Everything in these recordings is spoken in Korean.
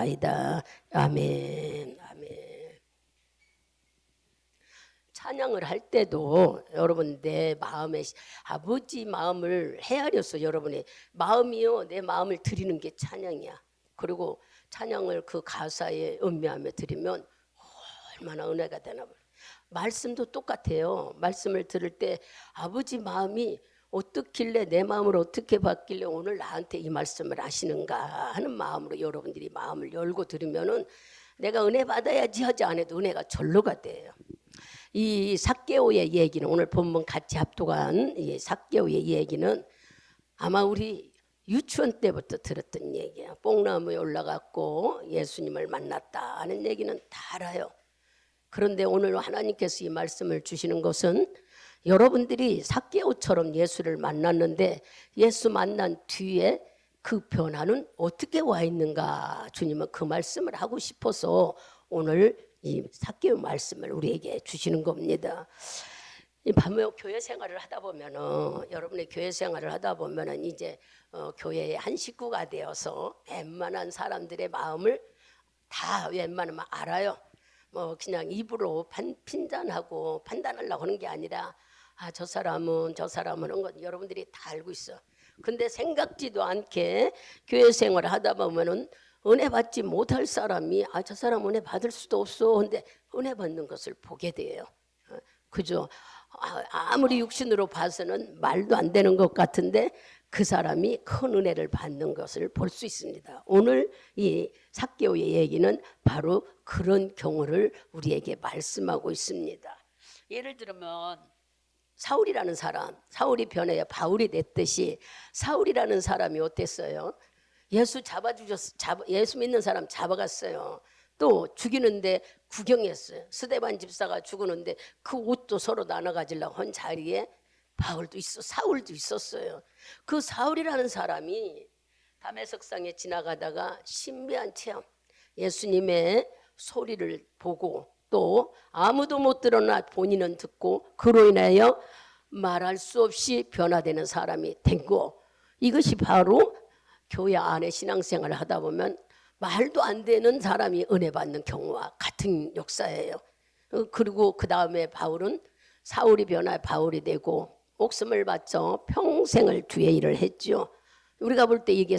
기도하옵나이다. 아멘. 아멘. 찬양을 할 때도 여러분 내 마음에 아버지 마음을 헤아려서 여러분의 마음이요 내 마음을 드리는 게 찬양이야. 그리고 찬양을 그 가사에 음미하며 드리면 얼마나 은혜가 되나. 말씀도 똑같아요. 말씀을 들을 때 아버지 마음이 어떻길래 내 마음을 어떻게 바뀌길래 오늘 나한테 이 말씀을 하시는가 하는 마음으로 여러분들이 마음을 열고 들으면은 내가 은혜 받아야지 하지 않아도 은혜가 절로가 돼요. 이 삭개오의 얘기는 오늘 본문 같이 합독한 이 삭개오의 얘기는 아마 우리 유치원 때부터 들었던 얘기야. 뽕나무에 올라갔고 예수님을 만났다 하는 얘기는 다 알아요. 그런데 오늘 하나님께서 이 말씀을 주시는 것은 여러분들이 삭개오처럼 예수를 만났는데 예수 만난 뒤에 그 변화는 어떻게 와 있는가 주님은 그 말씀을 하고 싶어서 오늘 이 삭개오 말씀을 우리에게 주시는 겁니다. 이 밤에 교회 생활을 하다 보면은 여러분의 교회 생활을 하다 보면은 이제 교회의 한 식구가 되어서 웬만한 사람들의 마음을 다 웬만하면 알아요. 뭐 그냥 입으로 핀잔하고 판단하려고 하는 게 아니라 저 사람은 하는 건 여러분들이 다 알고 있어. 근데 생각지도 않게 교회 생활을 하다 보면은 은혜 받지 못할 사람이 저 사람 은혜 받을 수도 없어. 근데 은혜 받는 것을 보게 돼요. 그죠? 아무리 육신으로 봐서는 말도 안 되는 것 같은데 그 사람이 큰 은혜를 받는 것을 볼 수 있습니다. 오늘 이 삭개오의 얘기는 바로 그런 경우를 우리에게 말씀하고 있습니다. 예를 들면 사울이라는 사람, 사울이 변해야 바울이 됐듯이 사울이라는 사람이 어땠어요? 예수 예수 믿는 사람 잡아갔어요. 또 죽이는데 구경했어요. 스데반 집사가 죽었는데 그 옷도 서로 나눠 가지려고 한 자리에 바울도 사울도 있었어요. 그 사울이라는 사람이 다메섹상에 지나가다가 신비한 체험, 예수님의 소리를 보고 또 아무도 못 들었나 본인은 듣고 그로 인하여 말할 수 없이 변화되는 사람이 된 거. 이것이 바로 교회 안에 신앙생활을 하다 보면 말도 안 되는 사람이 은혜 받는 경우와 같은 역사예요. 그리고 그 다음에 바울은 사울이 변화 바울이 되고 목숨을 바쳐 평생을 주의 일을 했죠. 우리가 볼 때 이게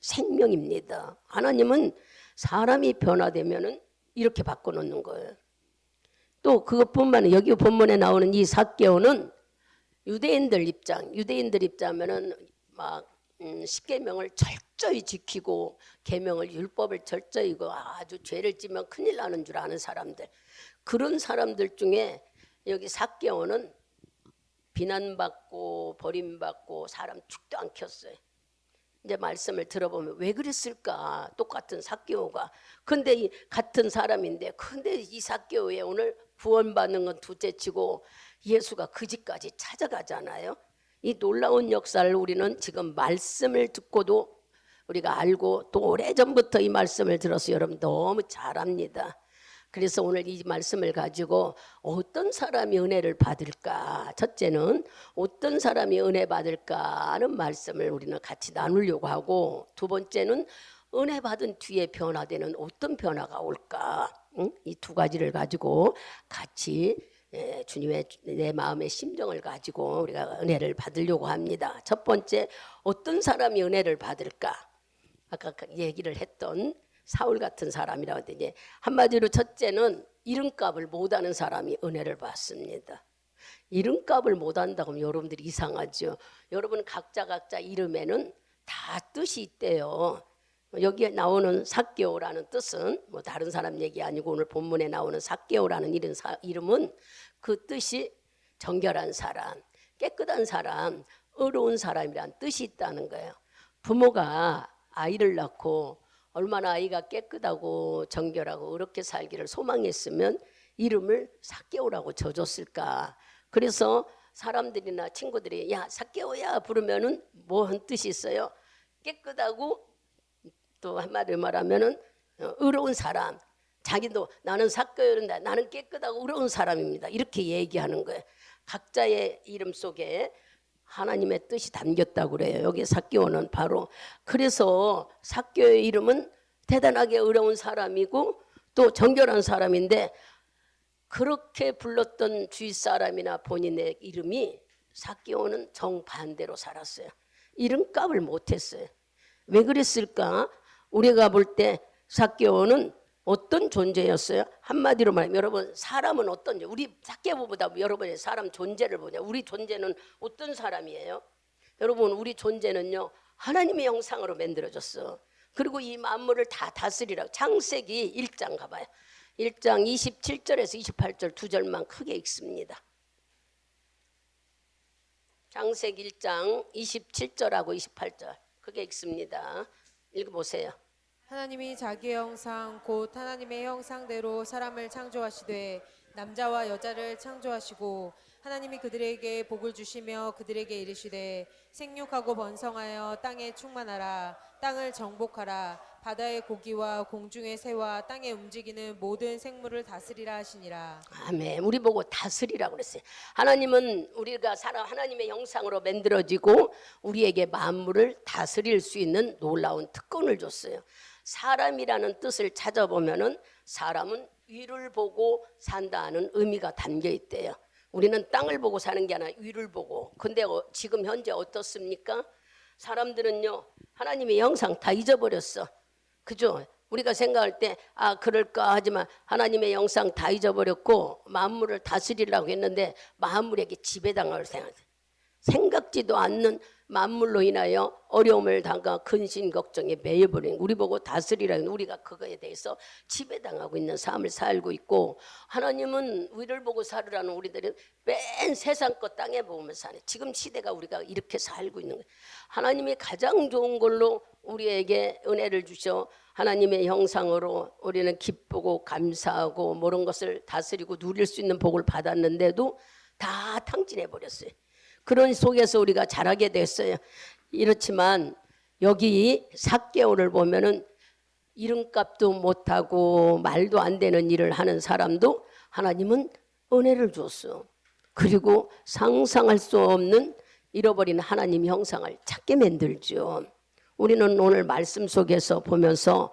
생명입니다. 하나님은 사람이 변화되면은 이렇게 바꿔놓는 거예요. 또 그것뿐만 아니라 여기 본문에 나오는 이 삭개오는 유대인들 입장하면은 막 십계명을 철저히 지키고 계명을 율법을 철저히 아주 죄를 지면 큰일 나는 줄 아는 사람들, 그런 사람들 중에 여기 삭개오는 비난받고 버림받고 사람 죽도 안 켰어요. 이제 말씀을 들어보면 왜 그랬을까? 똑같은 삭개오가. 근데 이 같은 사람인데 근데 이 삭개오에 오늘 구원받는 건 둘째치고 예수가 그 집까지 찾아가잖아요. 이 놀라운 역사를 우리는 지금 말씀을 듣고도 우리가 알고 또 오래전부터 이 말씀을 들어서 여러분 너무 잘 압니다. 그래서 오늘 이 말씀을 가지고 어떤 사람이 은혜를 받을까? 첫째는 어떤 사람이 은혜 받을까 하는 말씀을 우리는 같이 나누려고 하고, 두 번째는 은혜 받은 뒤에 변화되는 어떤 변화가 올까? 이 두 가지를 가지고 같이 주님의 내 마음의 심정을 가지고 우리가 은혜를 받으려고 합니다. 첫 번째, 어떤 사람이 은혜를 받을까? 아까 얘기를 했던 사울 같은 사람이라고 하더니 한마디로 첫째는 이름값을 못하는 사람이 은혜를 받습니다. 이름값을 못한다고 하면 여러분들이 이상하죠. 여러분 각자 이름에는 다 뜻이 있대요. 여기에 나오는 삭개오라는 뜻은 뭐 다른 사람 얘기 아니고 오늘 본문에 나오는 삭개오라는 이름은 그 뜻이 정결한 사람, 깨끗한 사람, 의로운 사람이란 뜻이 있다는 거예요. 부모가 아이를 낳고 얼마나 아이가 깨끗하고 정결하고 의롭게 살기를 소망했으면 이름을 삭개오라고 져줬을까. 그래서 사람들이나 친구들이 야 삭개오야 부르면은 뭐한 뜻이 있어요? 깨끗하고 또 한마디로 말하면은 의로운 사람. 자기도 나는 삭개오인데 나는 깨끗하고 의로운 사람입니다. 이렇게 얘기하는 거예요. 각자의 이름 속에 하나님의 뜻이 담겼다고 그래요. 여기 삭개오는 바로. 그래서 삭개오의 이름은 대단하게 어려운 사람이고 또 정결한 사람인데 그렇게 불렀던 주위 사람이나 본인의 이름이 삭개오는 정반대로 살았어요. 이름값을 못했어요. 왜 그랬을까? 우리가 볼 때 삭개오는 어떤 존재였어요? 한마디로 말하면 여러분 사람은 어떤 우리 삭개오보다 여러분의 사람 존재를 보냐? 우리 존재는 어떤 사람이에요? 여러분 우리 존재는요 하나님의 형상으로 만들어졌어. 그리고 이 만물을 다 다스리라고. 창세기 1장 가봐요. 1장 27절에서 28절 두 절만 크게 읽습니다. 창세기 1장 27절하고 28절 크게 읽습니다. 읽어보세요. 하나님이 자기의 형상 곧 하나님의 형상대로 사람을 창조하시되 남자와 여자를 창조하시고 하나님이 그들에게 복을 주시며 그들에게 이르시되 생육하고 번성하여 땅에 충만하라. 땅을 정복하라. 바다의 고기와 공중의 새와 땅에 움직이는 모든 생물을 다스리라 하시니라. 아멘. 우리 보고 다스리라고 그랬어요. 하나님은 우리가 하나님의 형상으로 만들어지고 우리에게 만물을 다스릴 수 있는 놀라운 특권을 줬어요. 사람이라는 뜻을 찾아보면은 사람은 위를 보고 산다는 의미가 담겨 있대요. 우리는 땅을 보고 사는 게 아니라 위를 보고. 근데 지금 현재 어떻습니까? 사람들은요 하나님의 형상 다 잊어버렸어. 그죠? 우리가 생각할 때 그럴까 하지만 하나님의 형상 다 잊어버렸고 만물을 다스리려고 했는데 만물에게 지배당할 생각지도 않는 만물로 인하여 어려움을 당하 근심 걱정에 매여버린 우리 보고 다스리라는 우리가 그거에 대해서 지배당하고 있는 삶을 살고 있고 하나님은 위를 보고 살으라는 우리들은 맨 세상 것 땅에 보면서 사네. 지금 시대가 우리가 이렇게 살고 있는 거예요. 하나님이 가장 좋은 걸로 우리에게 은혜를 주셔 하나님의 형상으로 우리는 기쁘고 감사하고 모든 것을 다스리고 누릴 수 있는 복을 받았는데도 다 탕진해 버렸어요. 그런 속에서 우리가 자라게 됐어요. 이렇지만 여기 삭개오를 보면은 이름값도 못하고 말도 안 되는 일을 하는 사람도 하나님은 은혜를 줬어. 그리고 상상할 수 없는 잃어버린 하나님 형상을 찾게 만들죠. 우리는 오늘 말씀 속에서 보면서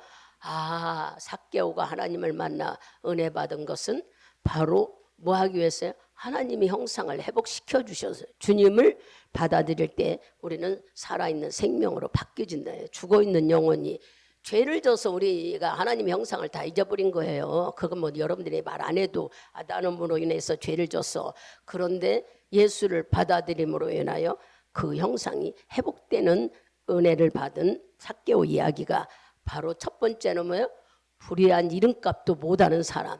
삭개오가 하나님을 만나 은혜 받은 것은 바로 뭐 하기 위해서요? 하나님의 형상을 회복시켜 주셔서 주님을 받아들일 때 우리는 살아있는 생명으로 바뀌어진다. 죽어있는 영혼이 죄를 져서 우리가 하나님의 형상을 다 잊어버린 거예요. 그건 뭐 여러분들이 말 안 해도 나는 뭐로 인해서 죄를 졌어. 그런데 예수를 받아들임으로 인하여 그 형상이 회복되는 은혜를 받은 삭개오 이야기가 바로 첫 번째는 뭐예요? 불의한 이름값도 못하는 사람,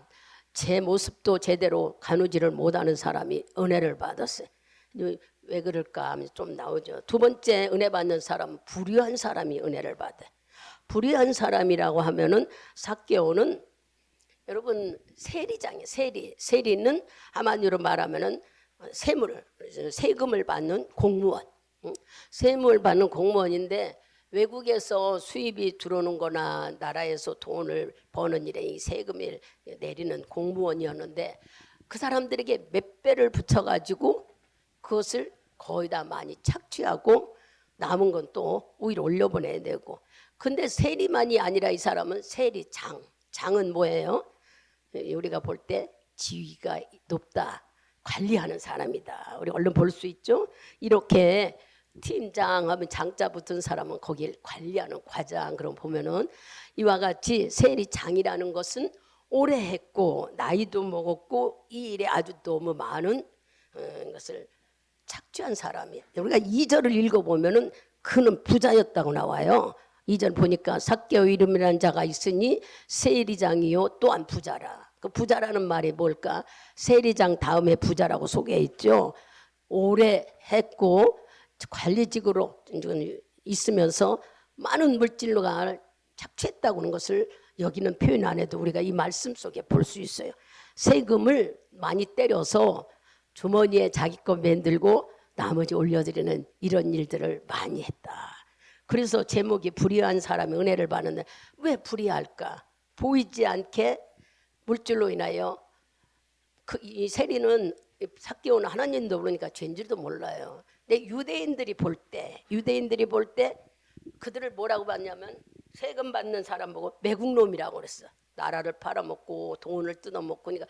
제 모습도 제대로 가누지를 못하는 사람이 은혜를 받았어요. 왜 그럴까 하면 좀 나오죠. 두 번째 은혜 받는 사람은 불의한 사람이 은혜를 받아요. 불의한 사람이라고 하면은 삭개오는 여러분 세리장이에요. 세리는 한마디로 말하면은 세금을 받는 공무원. 세금을 받는 공무원인데 외국에서 수입이 들어오는 거나 나라에서 돈을 버는 일에 이 세금을 내리는 공무원이었는데 그 사람들에게 몇 배를 붙여가지고 그것을 거의 다 많이 착취하고 남은 건 또 오히려 올려보내야 되고. 근데 세리만이 아니라 이 사람은 세리장. 장은 뭐예요? 우리가 볼 때 지위가 높다. 관리하는 사람이다. 우리 얼른 볼 수 있죠? 이렇게 팀장 하면 장자 붙은 사람은 거기를 관리하는 과장. 그럼 보면은 이와 같이 세리장이라는 것은 오래 했고 나이도 먹었고 이 일에 아주 너무 많은 것을 착취한 사람이에요. 우리가 2절을 읽어보면은 그는 부자였다고 나와요. 2절 보니까 삭개오 이름이라는 자가 있으니 세리장이요 또한 부자라. 그 부자라는 말이 뭘까? 세리장 다음에 부자라고 소개해 있죠. 오래 했고 관리직으로 있으면서 많은 물질로가 착취했다고 하는 것을 여기는 표현 안 해도 우리가 이 말씀 속에 볼 수 있어요. 세금을 많이 때려서 주머니에 자기 거 만들고 나머지 올려드리는 이런 일들을 많이 했다. 그래서 제목이 불의한 사람이 은혜를 받는데 왜 불의할까? 보이지 않게 물질로 인하여 이 세리는 삭개오는 하나님도 모르니까 죄인 줄도 몰라요. 근데 유대인들이 볼 때 그들을 뭐라고 봤냐면 세금 받는 사람 보고 매국놈이라고 그랬어. 나라를 팔아먹고 돈을 뜯어먹고, 그러니까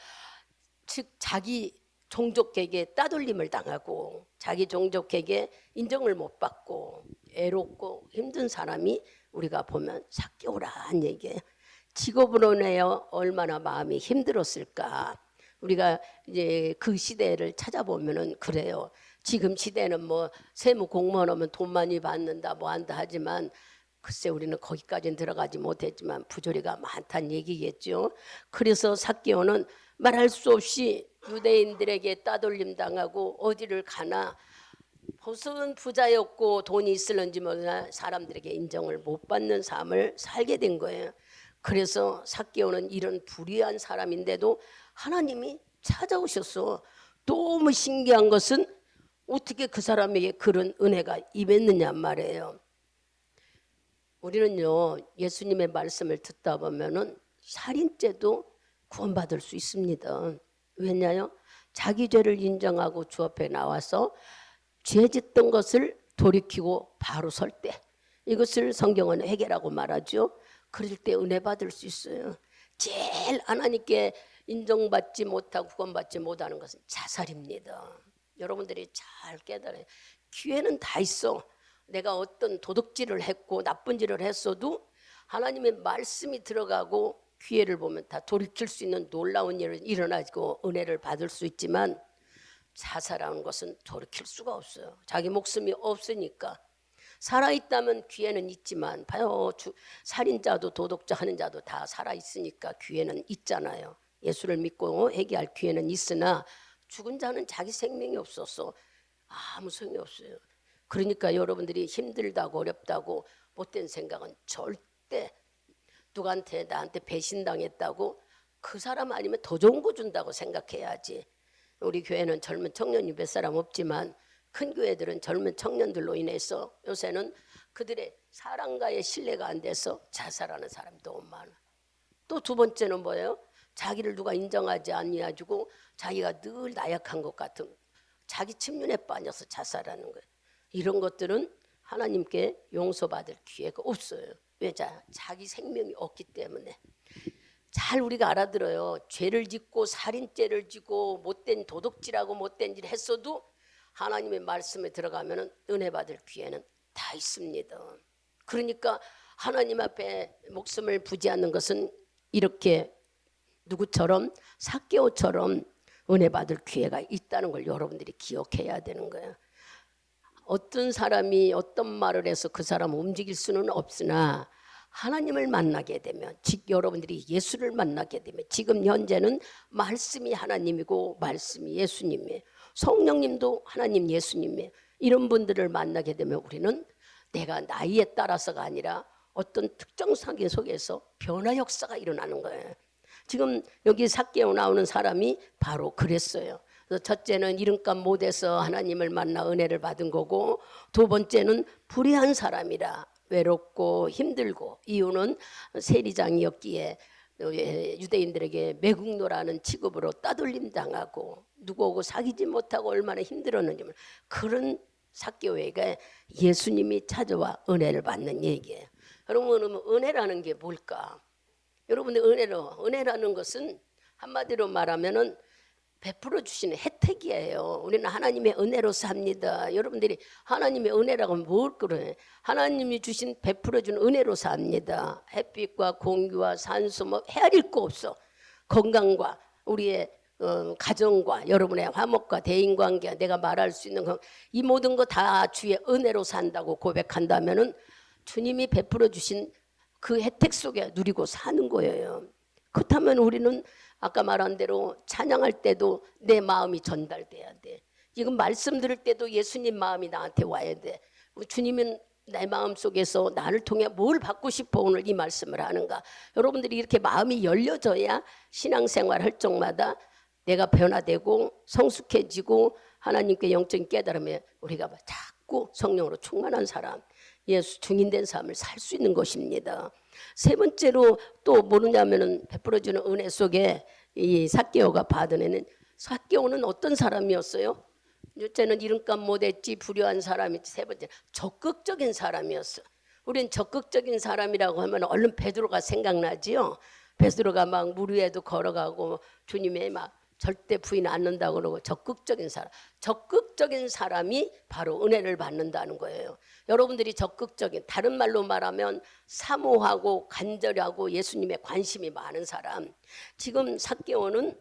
즉 자기 종족에게 따돌림을 당하고 자기 종족에게 인정을 못 받고 애롭고 힘든 사람이 우리가 보면 삭개오란 얘기예요. 직업으로 내어 얼마나 마음이 힘들었을까. 우리가 이제 그 시대를 찾아보면은 그래요. 지금 시대는 뭐 세무 공무원 하면 돈 많이 받는다 뭐 한다 하지만 글쎄 우리는 거기까지는 들어가지 못했지만 부조리가 많다는 얘기겠죠. 그래서 삭개오는 말할 수 없이 유대인들에게 따돌림 당하고 어디를 가나 무슨 부자였고 돈이 있을는지 몰라 사람들에게 인정을 못 받는 삶을 살게 된 거예요. 그래서 삭개오는 이런 불의한 사람인데도 하나님이 찾아오셨어. 너무 신기한 것은 어떻게 그 사람에게 그런 은혜가 임했느냐 말이에요. 우리는요 예수님의 말씀을 듣다 보면은 살인죄도 구원받을 수 있습니다. 왜냐요? 자기 죄를 인정하고 주 앞에 나와서 죄 짓던 것을 돌이키고 바로 설 때, 이것을 성경은 회개라고 말하죠. 그럴 때 은혜 받을 수 있어요. 제일 하나님께 인정받지 못하고 구원받지 못하는 것은 자살입니다. 여러분들이 잘 깨달아요. 기회는 다 있어. 내가 어떤 도둑질을 했고 나쁜 짓을 했어도 하나님의 말씀이 들어가고 기회를 보면 다 돌이킬 수 있는 놀라운 일이 일어나고 은혜를 받을 수 있지만 자살하는 것은 돌이킬 수가 없어요. 자기 목숨이 없으니까. 살아있다면 기회는 있지만 봐요. 살인자도 도둑자 하는 자도 다 살아있으니까 기회는 있잖아요. 예수를 믿고 회개할 기회는 있으나 죽은 자는 자기 생명이 없어서 아무 소용이 없어요. 그러니까 여러분들이 힘들다고 어렵다고 못된 생각은 절대 누구한테 나한테 배신당했다고 그 사람 아니면 더 좋은 거 준다고 생각해야지. 우리 교회는 젊은 청년이 몇 사람 없지만 큰 교회들은 젊은 청년들로 인해서 요새는 그들의 사랑과의 신뢰가 안 돼서 자살하는 사람이 너무 많아. 또 두 번째는 뭐예요? 자기를 누가 인정하지 아니하고 자기가 늘 나약한 것 같은 자기 침륜에 빠져서 자살하는 거예요. 이런 것들은 하나님께 용서받을 기회가 없어요. 왜? 자기 생명이 없기 때문에. 잘 우리가 알아들어요. 죄를 짓고 살인죄를 지고 못된 도둑질하고 못된 일 했어도 하나님의 말씀에 들어가면 은혜 받을 기회는 다 있습니다. 그러니까 하나님 앞에 목숨을 부지하는 것은 이렇게 누구처럼 삭개오처럼 은혜 받을 기회가 있다는 걸 여러분들이 기억해야 되는 거예요. 어떤 사람이 어떤 말을 해서 그 사람을 움직일 수는 없으나 하나님을 만나게 되면, 즉 여러분들이 예수를 만나게 되면, 지금 현재는 말씀이 하나님이고 말씀이 예수님이에요. 성령님도 하나님 예수님이에요. 이런 분들을 만나게 되면 우리는 내가 나이에 따라서가 아니라 어떤 특정 상황 속에서 변화 역사가 일어나는 거예요. 지금 여기 삭개오 나오는 사람이 바로 그랬어요. 첫째는 이름값 못해서 하나님을 만나 은혜를 받은 거고, 두 번째는 불의한 사람이라 외롭고 힘들고, 이유는 세리장이었기에 유대인들에게 매국노라는 취급으로 따돌림 당하고 누구하고 사귀지 못하고 얼마나 힘들었는지, 그런 삭개오에게 예수님이 찾아와 은혜를 받는 얘기예요. 여러분, 은혜라는 게 뭘까? 여러분들 은혜라는 것은 한마디로 말하면은 베풀어 주시는 혜택이에요. 우리는 하나님의 은혜로 삽니다. 여러분들이 하나님의 은혜라고 하면 뭘 그래? 하나님이 주신 베풀어 준 은혜로 삽니다. 햇빛과 공기와 산소 뭐 헤아릴 거 없어. 건강과 우리의 가정과 여러분의 화목과 대인관계, 내가 말할 수 있는 이 모든 거 다 주의 은혜로 산다고 고백한다면은 주님이 베풀어 주신 그 혜택 속에 누리고 사는 거예요. 그렇다면 우리는 아까 말한 대로 찬양할 때도 내 마음이 전달돼야 돼. 지금 말씀 들을 때도 예수님 마음이 나한테 와야 돼. 주님은 내 마음 속에서 나를 통해 뭘 받고 싶어 오늘 이 말씀을 하는가. 여러분들이 이렇게 마음이 열려져야 신앙생활 할 적마다 내가 변화되고 성숙해지고 하나님께 영적인 깨달음에 우리가 자꾸 성령으로 충만한 사람, 예수 증인된 삶을 살 수 있는 것입니다. 세 번째로 또 뭐냐면은 베풀어주는 은혜 속에 이 삭개오가 받은 애는, 삭개오는 어떤 사람이었어요? 첫째는 이름값 못했지 불효한 사람이지, 세 번째 적극적인 사람이었어. 우린 적극적인 사람이라고 하면 얼른 베드로가 생각나지요. 베드로가 막 물 위에도 걸어가고 주님의 막 절대 부인 않는다고 그러고 적극적인 사람. 적극적인 사람이 바로 은혜를 받는다는 거예요. 여러분들이 적극적인, 다른 말로 말하면 사모하고 간절하고 예수님의 관심이 많은 사람. 지금 삭개오는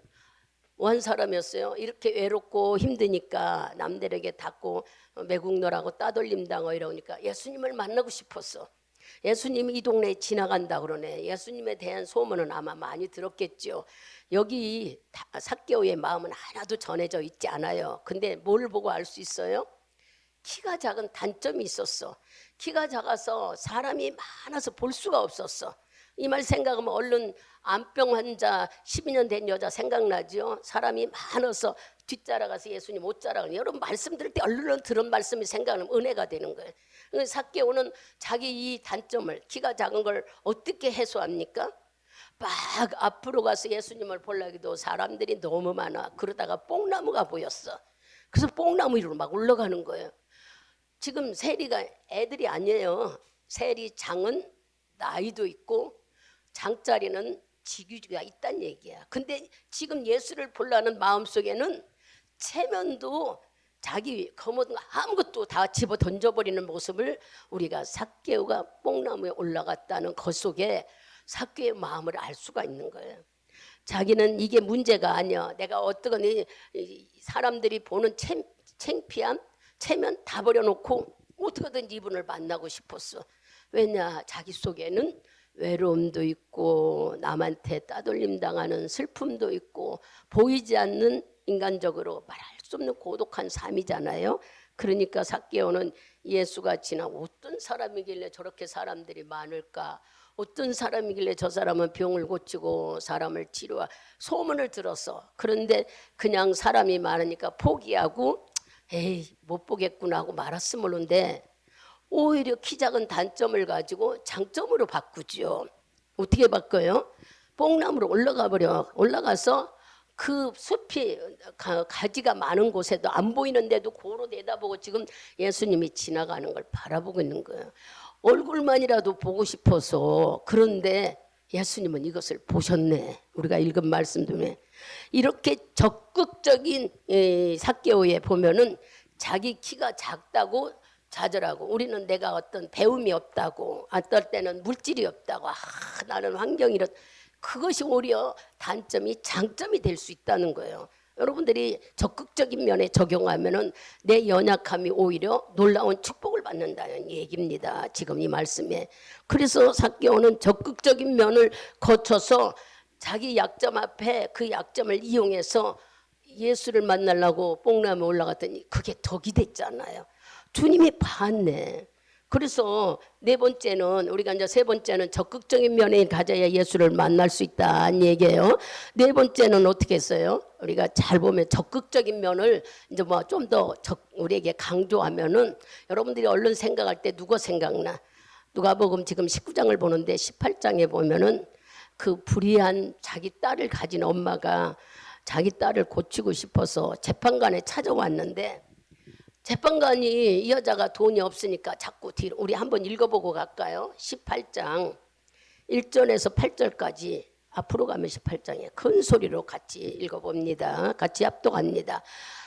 원 사람이었어요. 이렇게 외롭고 힘드니까 남들에게 닫고 매국노라고 따돌림 당하고 이러니까 예수님을 만나고 싶었어. 예수님이 이 동네에 지나간다 그러네. 예수님에 대한 소문은 아마 많이 들었겠죠. 여기 삭개오의 마음은 하나도 전해져 있지 않아요. 근데 뭘 보고 알 수 있어요? 키가 작은 단점이 있었어. 키가 작아서 사람이 많아서 볼 수가 없었어. 이 말 생각하면 얼른 암병 환자 12년 된 여자 생각나죠. 사람이 많아서 뒷자라가서 예수님 못 자라가는, 여러분 말씀 들을 때 얼른 들은 말씀이 생각나면 은혜가 되는 거예요. 삭개오는 자기 이 단점을, 키가 작은 걸 어떻게 해소합니까? 막 앞으로 가서 예수님을 보려기도 사람들이 너무 많아. 그러다가 뽕나무가 보였어. 그래서 뽕나무 위로 막 올라가는 거예요. 지금 세리가 애들이 아니에요. 세리 장은 나이도 있고 장자리는 직위가 있다는 얘기야. 근데 지금 예수를 보려는 마음속에는 체면도 자기 거머든 아무것도 다 집어 던져버리는 모습을 우리가 삭개오가 뽕나무에 올라갔다는 것 속에 삭개오의 마음을 알 수가 있는 거예요. 자기는 이게 문제가 아니야. 내가 어떤 사람들이 보는 창피함, 체면 다 버려놓고 어떻게든 이분을 만나고 싶었어. 왜냐, 자기 속에는 외로움도 있고 남한테 따돌림 당하는 슬픔도 있고 보이지 않는, 인간적으로 말할 수 없는 고독한 삶이잖아요. 그러니까 삭개오는 예수가 지나 어떤 사람이길래 저렇게 사람들이 많을까, 어떤 사람이길래 저 사람은 병을 고치고 사람을 치료하, 소문을 들었어. 그런데 그냥 사람이 많으니까 포기하고 에이 못 보겠구나 하고 말았으면 모르는데 오히려 키 작은 단점을 가지고 장점으로 바꾸죠. 어떻게 바꿔요? 뽕나무로 올라가 버려. 올라가서 그 숲이 가지가 많은 곳에도 안 보이는데도 고로 내다보고 지금 예수님이 지나가는 걸 바라보고 있는 거예요. 얼굴만이라도 보고 싶어서. 그런데 예수님은 이것을 보셨네. 우리가 읽은 말씀 중에 이렇게 적극적인 삭개오에 보면은 자기 키가 작다고 좌절하고, 우리는 내가 어떤 배움이 없다고, 어떨 때는 물질이 없다고, 나는 환경이 이렇다, 그것이 오히려 단점이 장점이 될 수 있다는 거예요. 여러분들이 적극적인 면에 적용하면은 내 연약함이 오히려 놀라운 축복을 받는다는 얘기입니다. 지금 이 말씀에. 그래서 삭개오는 적극적인 면을 거쳐서 자기 약점 앞에 그 약점을 이용해서 예수를 만나려고 뽕나무에 올라갔더니 그게 덕이 됐잖아요. 주님이 봤네. 그래서 네 번째는, 우리가 이제 세 번째는 적극적인 면에 가져야 예수를 만날 수 있다는 얘기예요. 네 번째는 어떻게 했어요? 우리가 잘 보면 적극적인 면을 이제 뭐 좀 더 우리에게 강조하면은, 여러분들이 얼른 생각할 때 누가 생각나? 누가복음 지금 19장을 보는데 18장에 보면은 그 불의한 자기 딸을 가진 엄마가 자기 딸을 고치고 싶어서 재판관에 찾아왔는데, 재판관이 이 여자가 돈이 없으니까 자꾸 뒤로, 우리 한번 읽어보고 갈까요? 18장 1절에서 8절까지, 앞으로 가면 18장이에요. 큰 소리로 같이 읽어봅니다. 같이 합독합니다.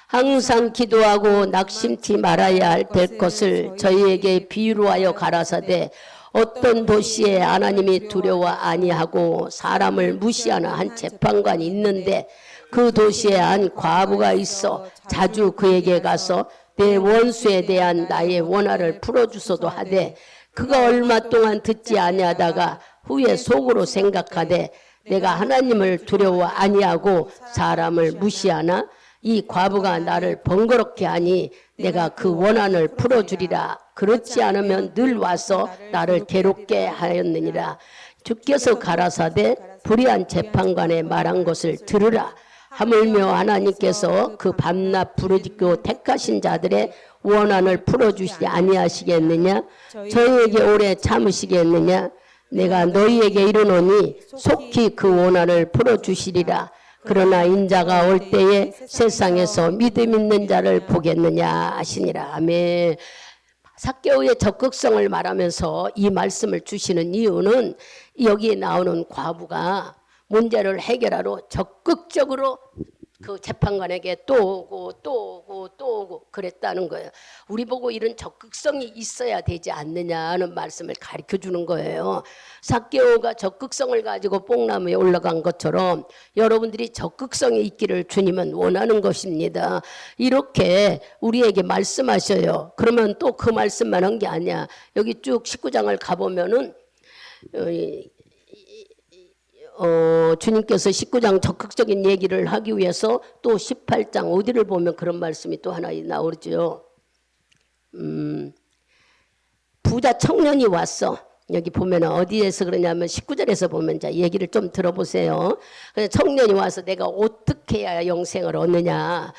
항상 기도하고 낙심치 말아야 될 것을 저희에게 비유로 하여 가라사대, 어떤 도시에 하나님이 두려워 아니하고 사람을 무시하는 한 재판관이 있는데, 그 도시에 한 과부가 있어 자주 그에게 가서 내 원수에 대한 나의 원한을 풀어주소도 하되, 그가 얼마 동안 듣지 아니하다가 후에 속으로 생각하되 내가 하나님을 두려워 아니하고 사람을 무시하나 이 과부가 나를 번거롭게 하니 내가 그 원한을 풀어주리라. 그렇지 않으면 늘 와서 나를 괴롭게 하였느니라. 주께서 가라사대 불의한 재판관의 말한 것을 들으라. 하물며 하나님께서 그 밤낮 부르짖고 택하신 자들의 원한을 풀어주시지 아니하시겠느냐? 저희에게 오래 참으시겠느냐? 내가 너희에게 이르노니 속히 그 원한을 풀어주시리라. 그러나 인자가 올 때에 세상에서 믿음 있는 자를 보겠느냐 하시니라. 아멘. 삭개오의 적극성을 말하면서 이 말씀을 주시는 이유는 여기에 나오는 과부가 문제를 해결하러 적극적으로 그 재판관에게 또 오고 또 오고 또 오고 그랬다는 거예요. 우리 보고 이런 적극성이 있어야 되지 않느냐는 말씀을 가르쳐 주는 거예요. 삭개오가 적극성을 가지고 뽕나무에 올라간 것처럼 여러분들이 적극성이 있기를 주님은 원하는 것입니다. 이렇게 우리에게 말씀하셔요. 그러면 또 그 말씀만 한 게 아니야. 여기 쭉 19장을 가보면은 주님께서 19장 적극적인 얘기를 하기 위해서 또 18장 어디를 보면 그런 말씀이 또 하나 나오죠. 부자 청년이 왔어. 여기 보면 어디에서 그러냐면 19절에서 보면 자 얘기를 좀 들어보세요. 청년이 와서 내가 어떻게 해야 영생을 얻느냐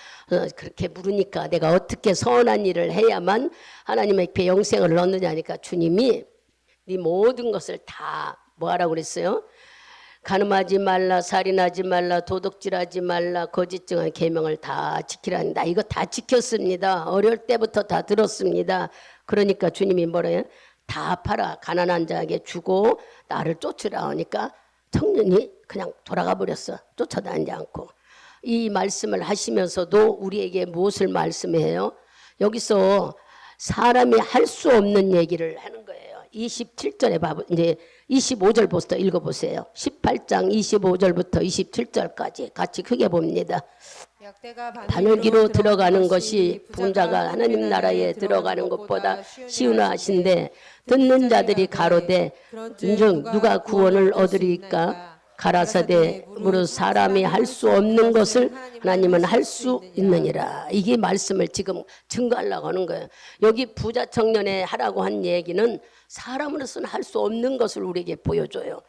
그렇게 물으니까 내가 어떻게 선한 일을 해야만 하나님께 영생을 얻느냐 하니까 주님이 네 모든 것을 다 뭐하라고 그랬어요? 간음하지 말라, 살인하지 말라, 도둑질하지 말라, 거짓 증언 계명을 다 지키라니. 나 이거 다 지켰습니다. 어릴 때부터 다 들었습니다. 그러니까 주님이 뭐래요? 다 팔아 가난한 자에게 주고 나를 쫓으라 하니까 청년이 그냥 돌아가 버렸어. 쫓아다니지 않고. 이 말씀을 하시면서도 우리에게 무엇을 말씀해요? 여기서 사람이 할 수 없는 얘기를 하는 거예요. 27절에 봐 이제 25절부터 읽어보세요. 18장 25절부터 27절까지 같이 크게 봅니다. 바늘기로 들어가는 것이 부자가 하나님 나라에 들어가는 것보다 쉬우나 하신데 듣는 자들이 가로되 즉 누가 구원을 얻으리까 가라사대 무릇 사람이 할 수 없는 것을 하나님은 할 수 있느니라. 이게 말씀을 지금 증거하려고 하는 거예요. 여기 부자 청년에 하라고 한 얘기는 사람으로서는 할 수 없는 것을 우리에게 보여줘요.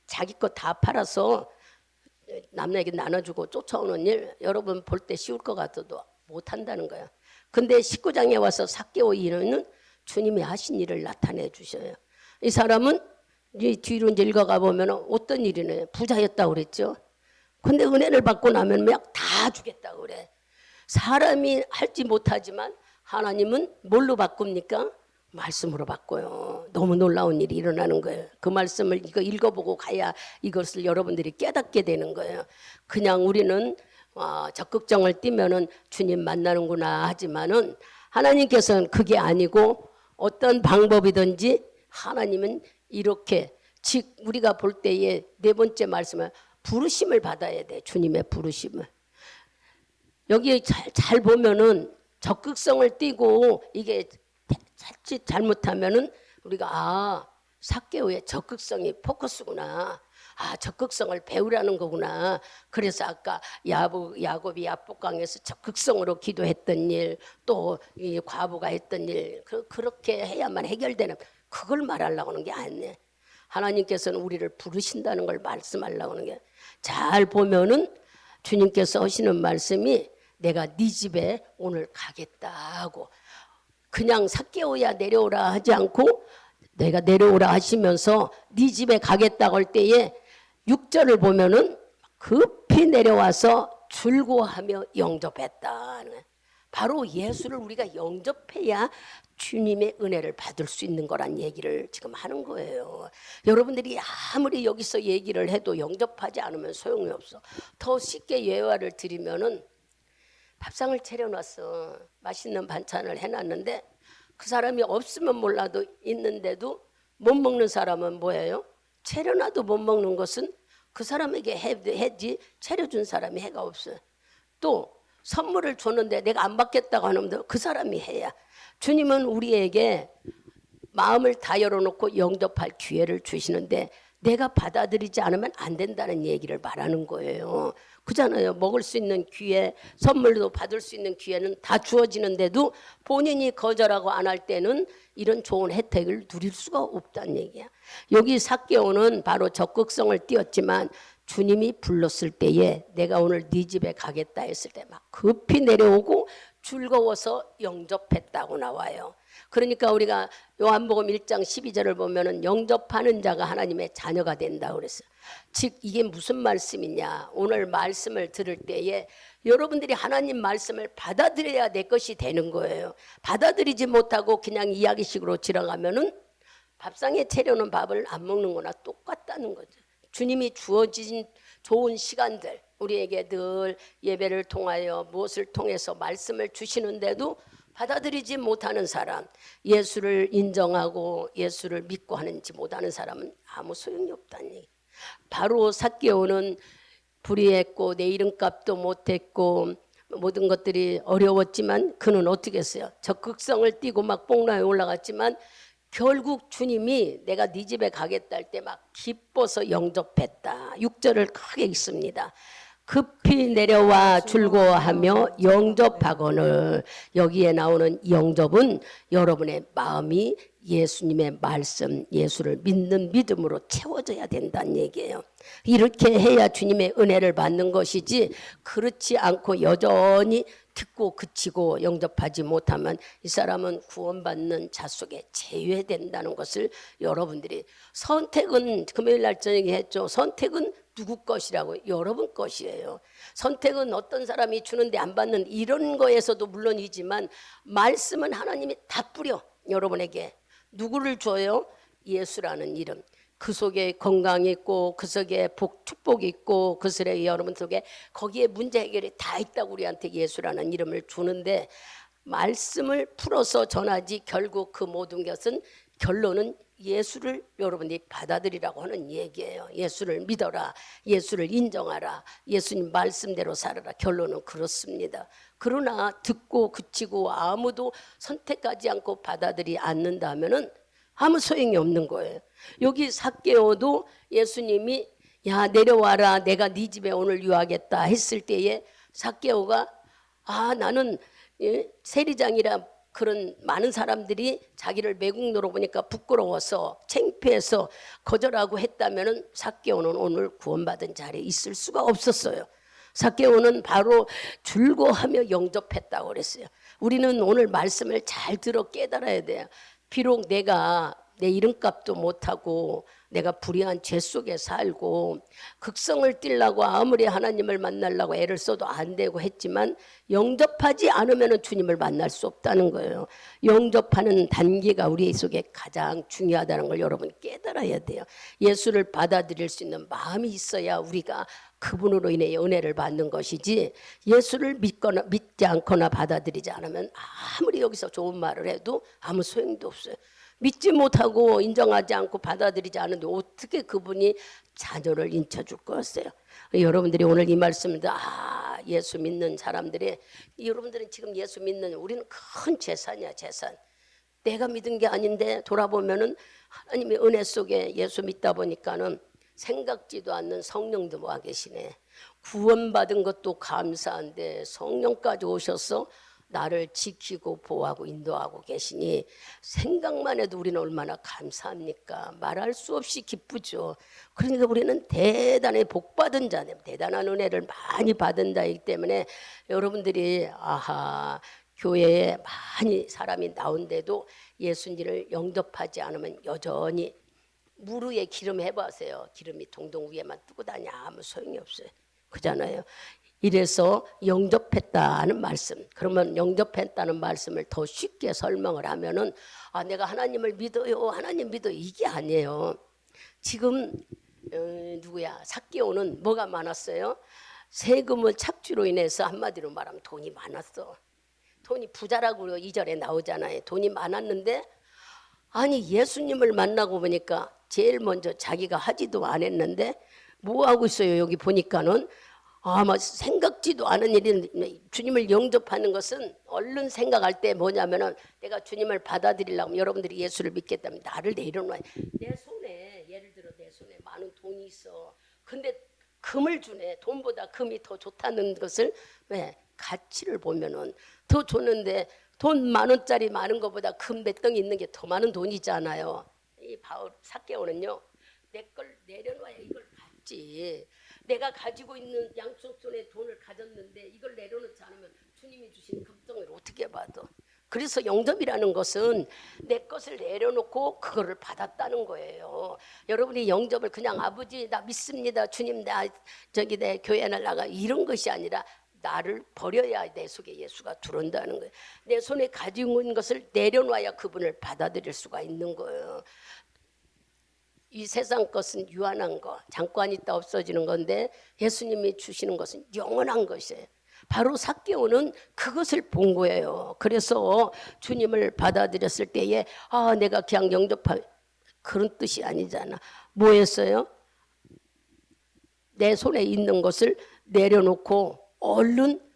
자기 것 다 팔아서 남에게 나눠주고 쫓아오는 일 여러분 볼 때 쉬울 것 같아도 못한다는 거예요. 근데 19장에 와서 삭개오 이는 주님이 하신 일을 나타내 주셔요. 이 사람은 이 뒤로 이제 읽어가 보면 어떤 일이네. 부자였다고 그랬죠. 근데 은혜를 받고 나면 막 다 주겠다고 그래. 사람이 할지 못하지만 하나님은 뭘로 바꿉니까? 말씀으로 바꿔요. 너무 놀라운 일이 일어나는 거예요. 그 말씀을 이거 읽어보고 가야 이것을 여러분들이 깨닫게 되는 거예요. 그냥 우리는 적극정을 띠면은 주님 만나는구나 하지만은 하나님께서는 그게 아니고 어떤 방법이든지 하나님은 이렇게 즉 우리가 볼 때에 네 번째 말씀은 부르심을 받아야 돼. 주님의 부르심을. 여기 잘 보면은 적극성을 띠고 이게 자칫 잘못하면은 우리가 삭개오의 적극성이 포커스구나. 적극성을 배우라는 거구나. 그래서 아까 야곱이 야복강에서 적극성으로 기도했던 일, 또 이 과부가 했던 일, 그렇게 해야만 해결되는 그걸 말하려고 하는 게 아니에요. 하나님께서는 우리를 부르신다는 걸 말씀하려고 하는 게 잘 보면은 주님께서 하시는 말씀이 내가 네 집에 오늘 가겠다 하고 그냥 삭개오야 내려오라 하지 않고 내가 내려오라 하시면서 네 집에 가겠다고 할 때에 6절을 보면은 급히 내려와서 줄고하며 영접했다. 바로 예수를 우리가 영접해야 주님의 은혜를 받을 수 있는 거란 얘기를 지금 하는 거예요. 여러분들이 아무리 여기서 얘기를 해도 영접하지 않으면 소용이 없어. 더 쉽게 예화를 드리면은 밥상을 차려놨어. 맛있는 반찬을 해놨는데 그 사람이 없으면 몰라도 있는데도 못 먹는 사람은 뭐예요? 차려놔도 못 먹는 것은 그 사람에게 해지 차려준 사람이 해가 없어요. 또 선물을 줬는데 내가 안 받겠다고 하는데 그 사람이 해야. 주님은 우리에게 마음을 다 열어놓고 영접할 기회를 주시는데 내가 받아들이지 않으면 안 된다는 얘기를 말하는 거예요. 그잖아요. 먹을 수 있는 기회, 선물도 받을 수 있는 기회는 다 주어지는데도 본인이 거절하고 안 할 때는 이런 좋은 혜택을 누릴 수가 없다는 얘기야. 여기 삭개오는 바로 적극성을 띄었지만 주님이 불렀을 때에 내가 오늘 네 집에 가겠다 했을 때 막 급히 내려오고 즐거워서 영접했다고 나와요. 그러니까 우리가 요한복음 1장 12절을 보면은 영접하는 자가 하나님의 자녀가 된다고 그랬어요. 즉 이게 무슨 말씀이냐? 오늘 말씀을 들을 때에 여러분들이 하나님 말씀을 받아들여야 내 것이 되는 거예요. 받아들이지 못하고 그냥 이야기식으로 지나가면은 밥상에 차려놓은 밥을 안 먹는 거나 똑같다는 거죠. 주님이 주어진 좋은 시간들, 우리에게 늘 예배를 통하여 무엇을 통해서 말씀을 주시는데도 받아들이지 못하는 사람, 예수를 인정하고 예수를 믿고 하는지 못하는 사람은 아무 소용이 없다는 얘기. 바로 삭개오는 불의했고 내 이름값도 못했고 모든 것들이 어려웠지만 그는 어떻게 했어요? 적극성을 띠고 막 뽕나에 올라갔지만 결국 주님이 내가 네 집에 가겠다 할 때 막 기뻐서 영접했다. 6절을 크게 읽습니다. 급히 내려와 즐거워하며 영접하거늘. 여기에 나오는 영접은 여러분의 마음이 예수님의 말씀, 예수를 믿는 믿음으로 채워져야 된다는 얘기예요. 이렇게 해야 주님의 은혜를 받는 것이지, 그렇지 않고 여전히 듣고 그치고 영접하지 못하면 이 사람은 구원받는 자 속에 제외된다는 것을 여러분들이, 선택은 금요일 날 저녁에 했죠. 선택은 누구 것이라고? 여러분 것이에요. 선택은 어떤 사람이 주는데 안 받는 이런 거에서도 물론이지만 말씀은 하나님이 다 뿌려 여러분에게. 누구를 줘요? 예수라는 이름. 그 속에 건강이 있고 그 속에 축복이 있고 그 속에 여러분 속에 거기에 문제 해결이 다 있다고 우리한테 예수라는 이름을 주는데, 말씀을 풀어서 전하지 결국 그 모든 것은 결론은 예수를 여러분이 받아들이라고 하는 얘기예요. 예수를 믿어라, 예수를 인정하라, 예수님 말씀대로 살아라. 결론은 그렇습니다. 그러나 듣고 그치고 아무도 선택하지 않고 받아들이지 않는다면은 아무 소용이 없는 거예요. 여기 삭개오도 예수님이 야 내려와라, 내가 네 집에 오늘 유하겠다 했을 때에 삭개오가 나는 세리장이라 그런 많은 사람들이 자기를 매국노로 보니까 부끄러워서 창피해서 거절하고 했다면은 삭개오는 오늘 구원받은 자리에 있을 수가 없었어요. 삭개오는 바로 즐거워하며 영접했다고 그랬어요. 우리는 오늘 말씀을 잘 들어 깨달아야 돼요. 비록 내가 내 이름값도 못하고 내가 불의한 죄 속에 살고 극성을 띠려고 아무리 하나님을 만나려고 애를 써도 안 되고 했지만 영접하지 않으면 주님을 만날 수 없다는 거예요. 영접하는 단계가 우리 속에 가장 중요하다는 걸 여러분 깨달아야 돼요. 예수를 받아들일 수 있는 마음이 있어야 우리가 그분으로 인해 은혜를 받는 것이지, 예수를 믿지 않거나 받아들이지 않으면 아무리 여기서 좋은 말을 해도 아무 소용도 없어요. 믿지 못하고 인정하지 않고 받아들이지 않는데 어떻게 그분이 자녀를 인쳐줄 거였어요? 여러분들이 오늘 이 말씀을 예수 믿는 사람들이, 여러분들은 지금 예수 믿는, 우리는 큰 재산이야. 재산. 내가 믿은 게 아닌데 돌아보면은 하나님의 은혜 속에 예수 믿다 보니까는 생각지도 않는 성령도 와 계시네. 구원받은 것도 감사한데 성령까지 오셔서 나를 지키고 보호하고 인도하고 계시니 생각만 해도 우리는 얼마나 감사합니까? 말할 수 없이 기쁘죠. 그러니까 우리는 대단히 복받은 자들, 대단한 은혜를 많이 받은 자이기 때문에 여러분들이 교회에 많이 사람이 나온데도 예수님을 영접하지 않으면 여전히 물 위에 기름 해보세요. 기름이 동동 위에만 뜨고 다녀 아무 소용이 없어요. 그잖아요. 이래서 영접했다는 말씀, 그러면 영접했다는 말씀을 더 쉽게 설명을 하면은 내가 하나님을 믿어요, 하나님 믿어요, 이게 아니에요. 지금 삭개오는 뭐가 많았어요? 세금을 착취로 인해서 한마디로 말하면 돈이 많았어. 돈이 부자라고 2절에 나오잖아요. 돈이 많았는데 예수님을 만나고 보니까 제일 먼저 자기가 하지도 않았는데 뭐 하고 있어요? 여기 보니까는 생각지도 않은 일이, 주님을 영접하는 것은 얼른 생각할 때 뭐냐면은 내가 주님을 받아들이려면, 여러분들이 예수를 믿겠다면 나를 내려놔. 내 손에, 예를 들어 내 손에 많은 돈이 있어. 근데 금을 주네. 돈보다 금이 더 좋다는 것을, 왜? 가치를 보면은 더 좋는데, 돈 10,000원짜리 많은 것보다 금 몇 덩이 있는 게 더 많은 돈이잖아요. 이 삭개오는요, 내 걸 내려놔야 이걸 받지. 내가 가지고 있는 양쪽 손에 돈을 가졌는데 이걸 내려놓지 않으면 주님이 주신 금덩이를 어떻게 받아? 그래서 영접이라는 것은 내 것을 내려놓고 그거를 받았다는 거예요. 여러분이 영접을 그냥 아버지 나 믿습니다, 주님 나 저기 내 교회 나가 이런 것이 아니라 나를 버려야 내 속에 예수가 들어온다는 거예요. 내 손에 가지고 있는 것을 내려놔야 그분을 받아들일 수가 있는 거예요. 이 세상 것은 유한한 거, 잠깐 있다 없어지는 건데 예수님이 주시는 것은 영원한 것이에요. 바로 삭개오는 그것을 본 거예요. 그래서 주님을 받아들였을 때에 내가 그냥 영접할 그런 뜻이 아니잖아. 뭐였어요? 내 손에 있는 것을 내려놓고 얼른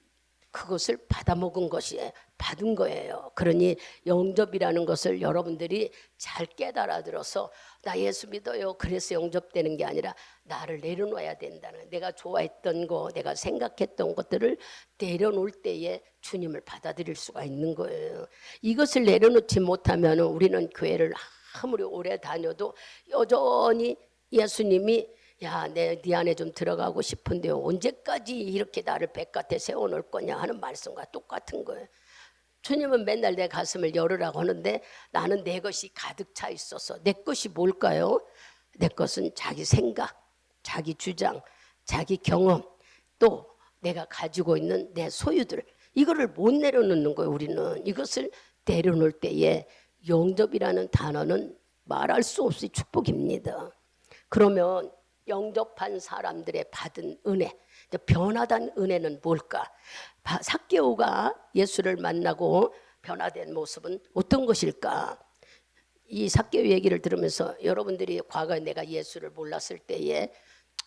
그것을 받아먹은 것이에요. 받은 거예요. 그러니 영접이라는 것을 여러분들이 잘 깨달아 들어서 나 예수 믿어요. 그래서 영접되는 게 아니라 나를 내려놔야 된다는, 내가 좋아했던 거, 내가 생각했던 것들을 내려놓을 때에 주님을 받아들일 수가 있는 거예요. 이것을 내려놓지 못하면 우리는 교회를 아무리 오래 다녀도 여전히 예수님이 네 안에 좀 들어가고 싶은데요, 언제까지 이렇게 나를 백같에 세워놓을 거냐 하는 말씀과 똑같은 거예요. 주님은 맨날 내 가슴을 열으라고 하는데 나는 내 것이 가득 차 있어서, 내 것이 뭘까요? 내 것은 자기 생각, 자기 주장, 자기 경험, 또 내가 가지고 있는 내 소유들, 이거를 못 내려놓는 거예요. 우리는 이것을 내려놓을 때에 영접이라는 단어는 말할 수 없이 축복입니다. 그러면 영접한 사람들의 받은 은혜, 변화된 은혜는 뭘까? 삭개오가 예수를 만나고 변화된 모습은 어떤 것일까? 이 삭개오 얘기를 들으면서 여러분들이 과거에 내가 예수를 몰랐을 때에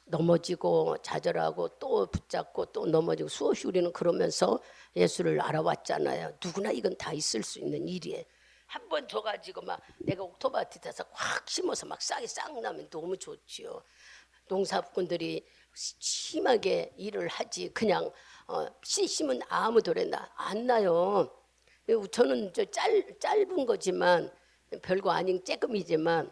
넘어지고 좌절하고 또 붙잡고 또 넘어지고 수없이 우리는 그러면서 예수를 알아왔잖아요. 누구나 이건 다 있을 수 있는 일이에요. 한 번 줘가지고 막 내가 옥토바트에서 확 심어서 막 싹이 싹 나면 너무 좋지요. 농사꾼들이 심하게 일을 하지 그냥 씨 심은 아무 돌에나 안 나요. 저는 짧은 거지만 별거 아닌 쬐끔이지만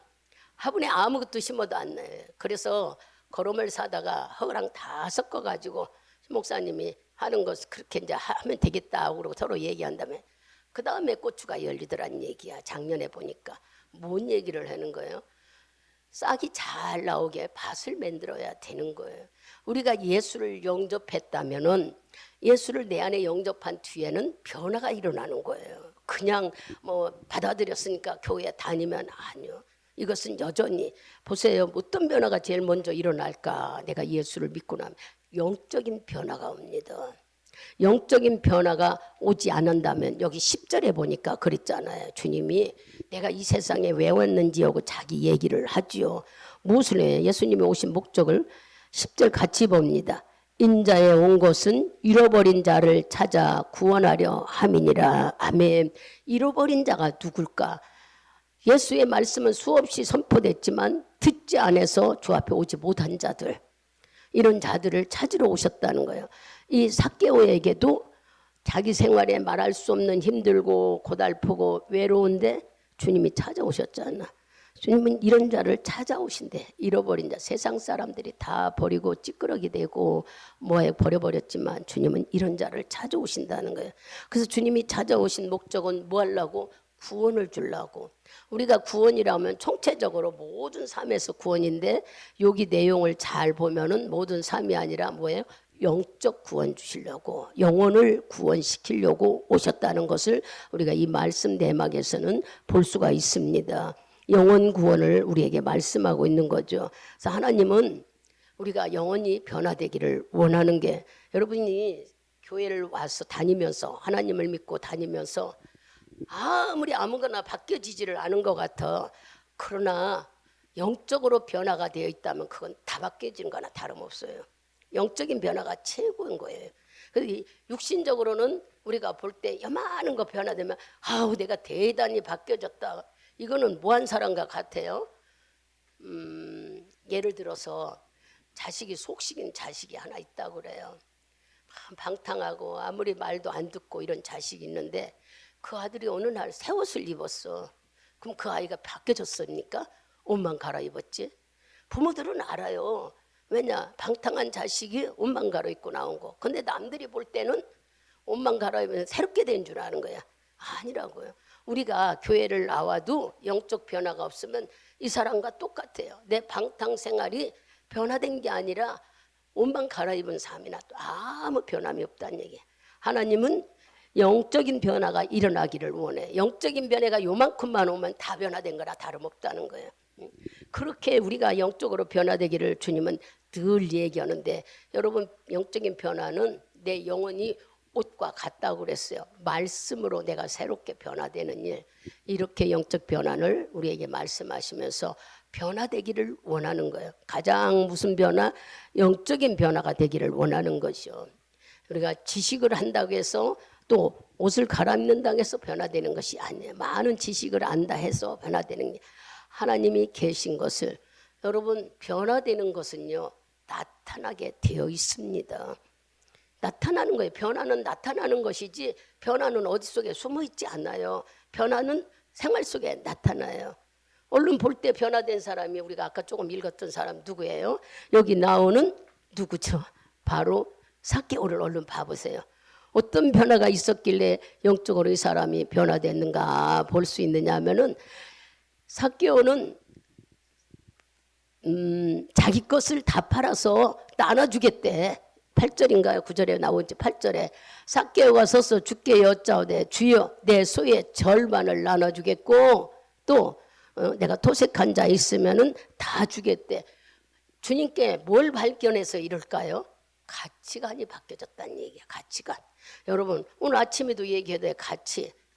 화분에 아무것도 심어도 안 나요. 그래서 거름을 사다가 허랑 다 섞어가지고 목사님이 하는 것을 그렇게 이제 하면 되겠다 하고 서로 얘기한 다음에 그 다음에 고추가 열리더란 얘기야. 작년에 보니까 뭔 얘기를 하는 거예요? 싹이 잘 나오게 밭을 만들어야 되는 거예요. 우리가 예수를 영접했다면은, 예수를 내 안에 영접한 뒤에는 변화가 일어나는 거예요. 그냥 받아들였으니까 교회 다니면 아니요. 이것은 여전히 보세요. 어떤 변화가 제일 먼저 일어날까? 내가 예수를 믿고 나면 영적인 변화가 옵니다. 영적인 변화가 오지 않는다면 여기 10절에 보니까 그랬잖아요. 주님이 내가 이 세상에 왜 왔는지 하고 자기 얘기를 하지요. 무엇을 해요? 예수님이 오신 목적을 10절 같이 봅니다. 인자에 온 것은 잃어버린 자를 찾아 구원하려 함이니라. 아멘. 잃어버린 자가 누굴까? 예수의 말씀은 수없이 선포됐지만 듣지 않아서 주 앞에 오지 못한 자들, 이런 자들을 찾으러 오셨다는 거예요. 이 삭개오에게도 자기 생활에 말할 수 없는 힘들고 고달프고 외로운데 주님이 찾아오셨잖아. 주님은 이런 자를 찾아오신대. 잃어버린 자, 세상 사람들이 다 버리고 찌끄러기 되고 버려버렸지만 주님은 이런 자를 찾아오신다는 거예요. 그래서 주님이 찾아오신 목적은 뭐 하려고? 구원을 주려고. 우리가 구원이라면 총체적으로 모든 삶에서 구원인데 여기 내용을 잘 보면은 모든 삶이 아니라 뭐예요? 영적 구원 주시려고, 영혼을 구원시키려고 오셨다는 것을 우리가 이 말씀 내막에서는 볼 수가 있습니다. 영혼 구원을 우리에게 말씀하고 있는 거죠. 그래서 하나님은 우리가 영혼이 변화되기를 원하는 게, 여러분이 교회를 와서 다니면서 하나님을 믿고 다니면서 아무리 아무거나 바뀌어지지를 않은 것 같아. 그러나 영적으로 변화가 되어 있다면 그건 다 바뀌어지는 거나 다름없어요. 영적인 변화가 최고인 거예요. 그래서 육신적으로는 우리가 볼 때 요만한 거 변화되면 아우 내가 대단히 바뀌어졌다. 이거는 뭐한 사람과 같아요? 예를 들어서 자식이 속식인 자식이 하나 있다고 그래요. 방탕하고 아무리 말도 안 듣고 이런 자식이 있는데 그 아들이 어느 날 새 옷을 입었어. 그럼 그 아이가 바뀌어졌습니까? 옷만 갈아입었지. 부모들은 알아요. 왜냐? 방탕한 자식이 옷만 갈아입고 나온 거. 근데 남들이 볼 때는 옷만 갈아입으면 새롭게 된 줄 아는 거야. 아니라고요. 우리가 교회를 나와도 영적 변화가 없으면 이 사람과 똑같아요. 내 방탕 생활이 변화된 게 아니라 옷만 갈아입은 삶이나 또 아무 변함이 없다는 얘기예요. 하나님은 영적인 변화가 일어나기를 원해. 영적인 변화가 요만큼만 오면 다 변화된 거라 다름없다는 거예요. 그렇게 우리가 영적으로 변화되기를 주님은 늘 얘기하는데, 여러분, 영적인 변화는 내 영혼이 옷과 같다고 그랬어요. 말씀으로 내가 새롭게 변화되는 일, 이렇게 영적 변화를 우리에게 말씀하시면서 변화되기를 원하는 거예요. 가장 무슨 변화? 영적인 변화가 되기를 원하는 것이요. 우리가 지식을 한다고 해서 또 옷을 갈아입는다고 해서 변화되는 것이 아니에요. 많은 지식을 안다 해서 변화되는 게, 하나님이 계신 것을, 여러분, 변화되는 것은요 나타나게 되어 있습니다. 나타나는 거예요. 변화는 나타나는 것이지 변화는 어디 속에 숨어 있지 않아요. 변화는 생활 속에 나타나요. 얼른 볼 때 변화된 사람이, 우리가 아까 조금 읽었던 사람 누구예요? 여기 나오는 누구죠? 바로 삭개오를 얼른 봐보세요. 어떤 변화가 있었길래 영적으로 이 사람이 변화됐는가 볼 수 있느냐 하면은, 삭개오는 자기 것을 다 팔아서 나눠주겠대. 8절인가요? 9절에 나오지. 8절에 삭개오가 서서 주께 여짜오되 주여 내 소의 절반을 나눠주겠고 또 내가 토색한 자 있으면은 다 주겠대. 주님께 뭘 발견해서 이럴까요? 가치관이 바뀌어졌다는 얘기야. 가치관. 여러분, 오늘 아침에도 얘기해도